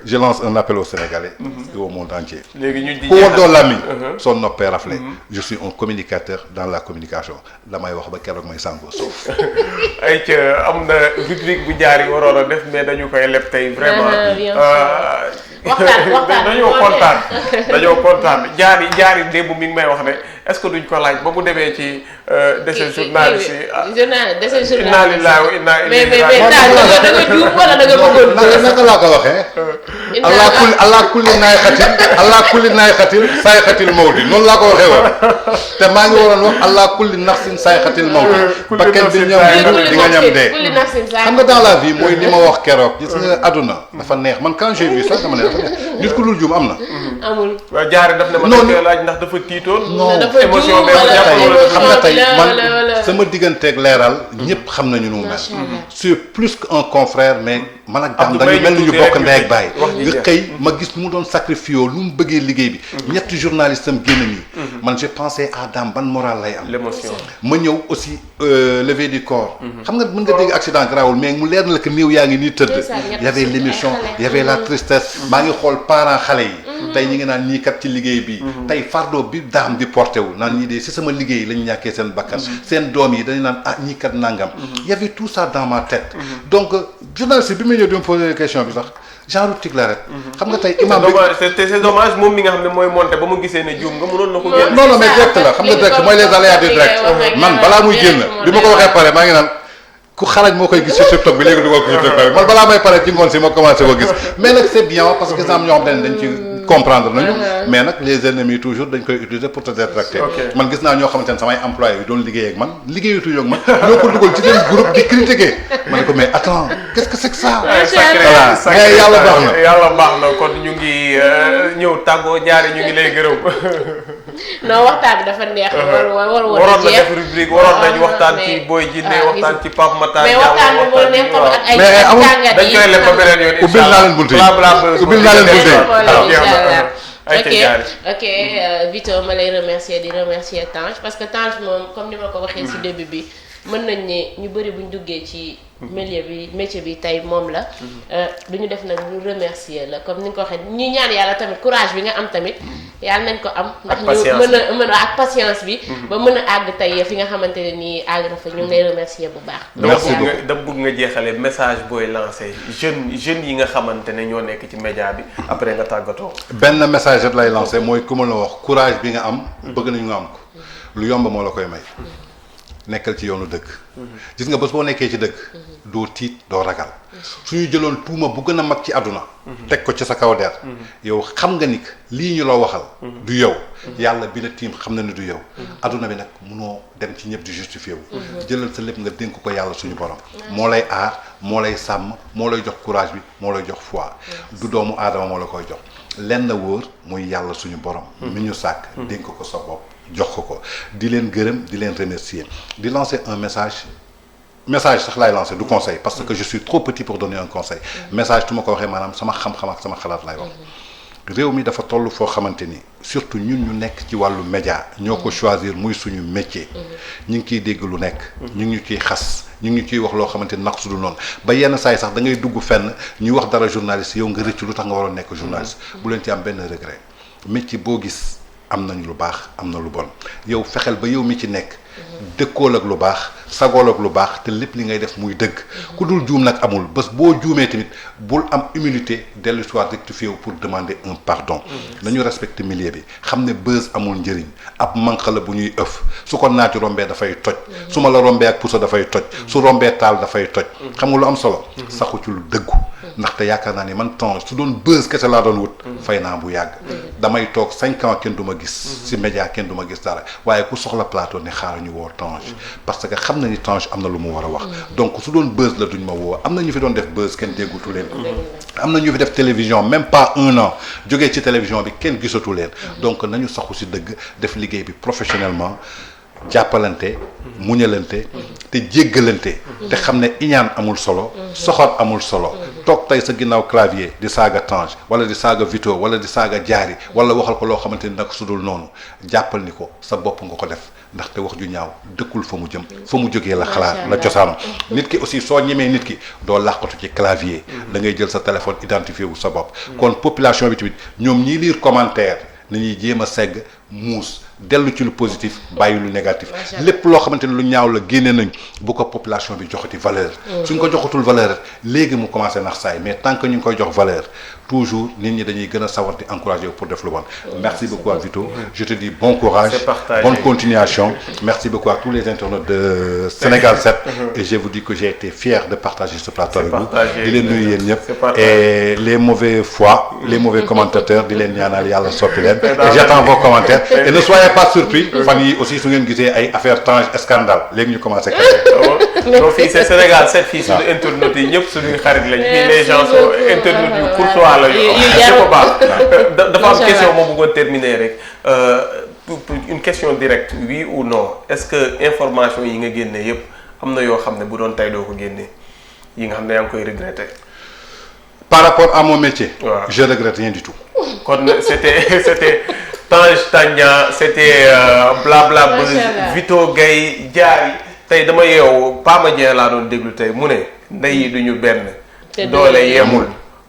je lance un appel aux Sénégalais et au monde entier léegi ñu di ku woddoo làmmiñ soo noppee rafle je suis un communicateur dans la communication damay wax ba keroog may sàngoo suuf ay ca am na rubrique bu jaar yi waroon a def mais dañu koy leb tey vraiment dañoo kontaan jaari démb mi ngi may wax ne est-ce que duñ ko laaj ba mu demee ci dese journaliste yi inna lillahi wa inna ilayhi raji'un da nga juum wala da nga bëggoon naka laa ko waxee allah kulli naay xatil saay xatil mawdi noonu laa ko waxee woon te maa ngi waroon wax allah kulli nafsin saay xatil mawdi ba kenn di ñam di nga ñam dee xam nga dans la vie mooy li ma wax keroog gis nga àdduna dafa neex man quand j'ai vu ça dama ne dafa neex nit ku dul juum am na. amul. waaw jaare daf ne ma dañ koy laaj ndax dafa tiitoon. non dafa émotion juum bee wala xam nga tey man wala sama digganteeg leeral ñëpp xam nañu nu mu mel. c'est plus qu'un confrère mais man ak daam dañu mel ni ñu bokk ndey ak baay. nga xëy ma gis mu doon sacrifié lu mu bëggee liggéey bi. ñetti journaliste am génn nii. man j'ai pensé à daam ban moral lay am. l'émotion. ma ñëw aussi levée du corps. xam nga mën nga dégg accident grawul mais mu leer na la que néew yaa ngi nii tëdd. y avait l'émission y avait la tristesse. maa ngi xool parents xale yi. tey ñi ngi naan ñii kat ci liggéey bi. tey fardeau bi daam di porté wu naan ñii de si sama liggéey lañu ñàkkee seen bakkan. seen doom yi dañu naan ah ñii kat nangam. y avait tout ça dans ma tête. donc journaliste bi ma ñëw di me poser question bi sax genre tic la rek. xam nga tey imam bi c'est dommage moom mi nga xam ne mooy monté ba mu gisee ne juum nga mënoon na ko génn. non mais direct la xam nga direct mooy les aléas du direct. man balaa muy génn bi ma ko waxee pare maa ngi naan ku xarañ moo koy gis ci TikTok bi léegi dugal ko ci TikTok bi man balaa may pare ci ngoon si ma commencé ko gis mais nag c'est bien parce que exemple ñoo xam ne dañ ci comprendre nañu mais nag les ennemis toujours dañ koy utiliser pour te détracter. man gis naa ñoo xamante ne samay employés yu doon liggéey ak man liggéeyatuñu ak man ñoo ko dugal ci seen groupe di critiquer ma ne ko mais attends qu'est-ce que c'est que ça. voilà mais yàlla baax na yàlla baax na kon ñu ngi ñëw tàggoo jaare ñu ngi lay gërëm. non waxtaan bi dafa neex. waroon na def rubrique waroon nañu waxtaan ci Boy Djiné waxtaan ci Pape Matar. mais waxtaan bi moo nekk comme ak ay jàngat dañ yi koy leb ba beneen yoon. ubbil naa leen buntu yi ubbil naa leen buntu yi. ok Vito ma lay remercier di remercier Tange parce que Tange moom comme ni ma ko waxee ci début bi mën nañ ne ñu bëri buñ duggee ci milieu bi métier bi tey moom la du ñu def nag lu remercier la comme ni nga ko waxee ñi ñaan yàlla tamit courage bi nga am tamit yàlla nañ ko am ndax ñu mën a ak patience bi ba mën a àgg tey fi nga xamante ne nii àgg na fa ñu ngi lay remercier bu baax. dama bëgg nga jeexale message booy lancé jeunes yi nga xamante ne ñoo nekk ci média bi après nga tàggatoo. benn message rek lay lancé mooy ku ma la wax courage bi nga am bëgg nañu nga am ko lu yomb moo la koy may nekkal ci yoonu dëgg gis nga bés boo nekkee ci dëgg doo tiit doo ragal suñu jëloon tuuma bu gën a mag ci àdduna teg ko ci sa kaw der yow xam nga ni lii ñu la waxal du yow yàlla bi la tiim xam na ni du yow àdduna bi nag munoo dem ci ñëpp di justifié wu jëlal sa lépp nga dénk ko yàlla suñu borom moo lay aar moo lay sàmm moo lay jox courage bi moo lay jox foi du doomu aadama moo la koy jox lenn wóor muy yàlla suñu borom mi ñu sàkk dénk ko sa bopp jox ko di leen gërëm di leen remercier di lancer un message sax laay lancer du conseil parce que je suis trop petit pour donner un conseil message tu ma ko waxee maanaam sama xam-xam ak sama xalaat lay wax réew mi dafa toll foo xamante ni surtout ñun ñu nekk ci wàllu média ñoo ko choisir muy suñu métier ñu ngi ciy dégg lu nekk ñu ngi ñu ciy xas ñu ngi ciy wax loo xamante ni naq su dul noonu ba yenn saa yi sax da ngay dugg fenn ñuy wax dara journaliste yow nga rëcc lu tax nga waroon nekk journaliste bu leen ci am benn regret métier boo gis am nañ lu baax am na lu bon yow fexeel ba yow mi ci nekk dëkkool ak lu baax sagool ak lu baax te lépp li ngay def muy dëgg ku dul juum nag amul bés boo juumee tamit bul am humilité dellu soit rectifié wu pour demander un pardon nañu respecter milieu bi xam ne buzz amul njëriñ ab manque la bu ñuy ëf su ko naati rombee dafay toj su ma la rombee ak puso dafay toj su rombee taal dafay toj xam nga lu am solo saxu ci lu dëggu ndaxte yaakaar naa ni man Tange su doon buzz kese laa doon wut fay naa bu yàgg damay toog 5 ans kenn du ma gis si média kenn du ma gis dara waaye ku soxla plateau ne xaaral ñu woo Tange parce que xam na ni Tange am na lu mu war a wax donc su doon buzz la duñ ma woo am na ñu fi doon def buzz kenn déggutu leen am na ñu fi def télévision même pas 1 an jógee ci télévision bi kenn gisatu leen donc nañu saxu si dëgg def liggéey bi professionnellement jàppalante muñalante te jéggalante te xam ne iñaan amul solo soxor amul solo toog tey sa ginnaaw clavier di saaga Tange wala di saaga Vito wala di saaga Diary wala waxal ko loo xamante ni nag sudul noonu jàppal ni ko sa bopp nga ko def ndaxte wax ju ñaaw dëkkul fa mu jëm fa mu jógee la xalaat la cosaanu nit ki aussi soo ñemee nit ki doo làqatu ci clavier da ngay jël sa téléphone identifié wu sa bopp kon population bi tamit ñoom ñii lire commentaire nañuy jéem a segg muus dellu ci lu positif bàyyi lu négatif lépp loo xamante ne lu ñaaw la génne nañ bu ko population bi joxati valeur suñ ko joxatul valeur léegi mu commencé nax saay mais tant que ñu ngi koy jox valeur toujours nit ñi dañuy gën a sawar di encourager pour def lu bon merci beaucoup à Vito je te dis bon courage bonne continuation merci beaucoup à tous les internautes de Sénégal 7 et je vous dis que j'ai été fier de partager ce plateau avec vous di leen nuyu yéen ñëpp et les mauvais foi les mauvais commentateurs di leen ñaanal yàlla soppi leen et j'attends vos commentaires et ne soyez pas surpris fan yi aussi su ngeen gisee ay affaire Tange scandale léegi ñu commencé non fii c'est Sénégal 7 fii suñu internautes yi ñëpp suñuy xarit lañ. fii les gens sont internautes yu courtois la yu ko baax. dafa am question moo bëggoon terminer rek une question directe oui ou non est-ce que information yi nga génne yëpp am na yoo xam ne bu doon tey doo ko génne yi nga xam ne yaa ngi koy regretter. Par rapport à mon métier. Ouais. Je regrette rien du tout. kon c'était Tange Tandian c'était Blabla Buzz Vito Gaye Diary tey dama yeewu Pama Dieng laa doon déglu tey mu ne ndey yi duñu benn doole yemul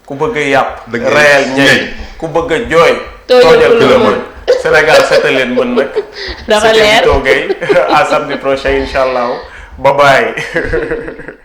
ku bëgg a yàpp reyal ñay ku bëgg a jooy toojal ku la mën Sénégal seeta leen mën nag dafa leer Vito Gaye à samedi prochain incha allah bye bye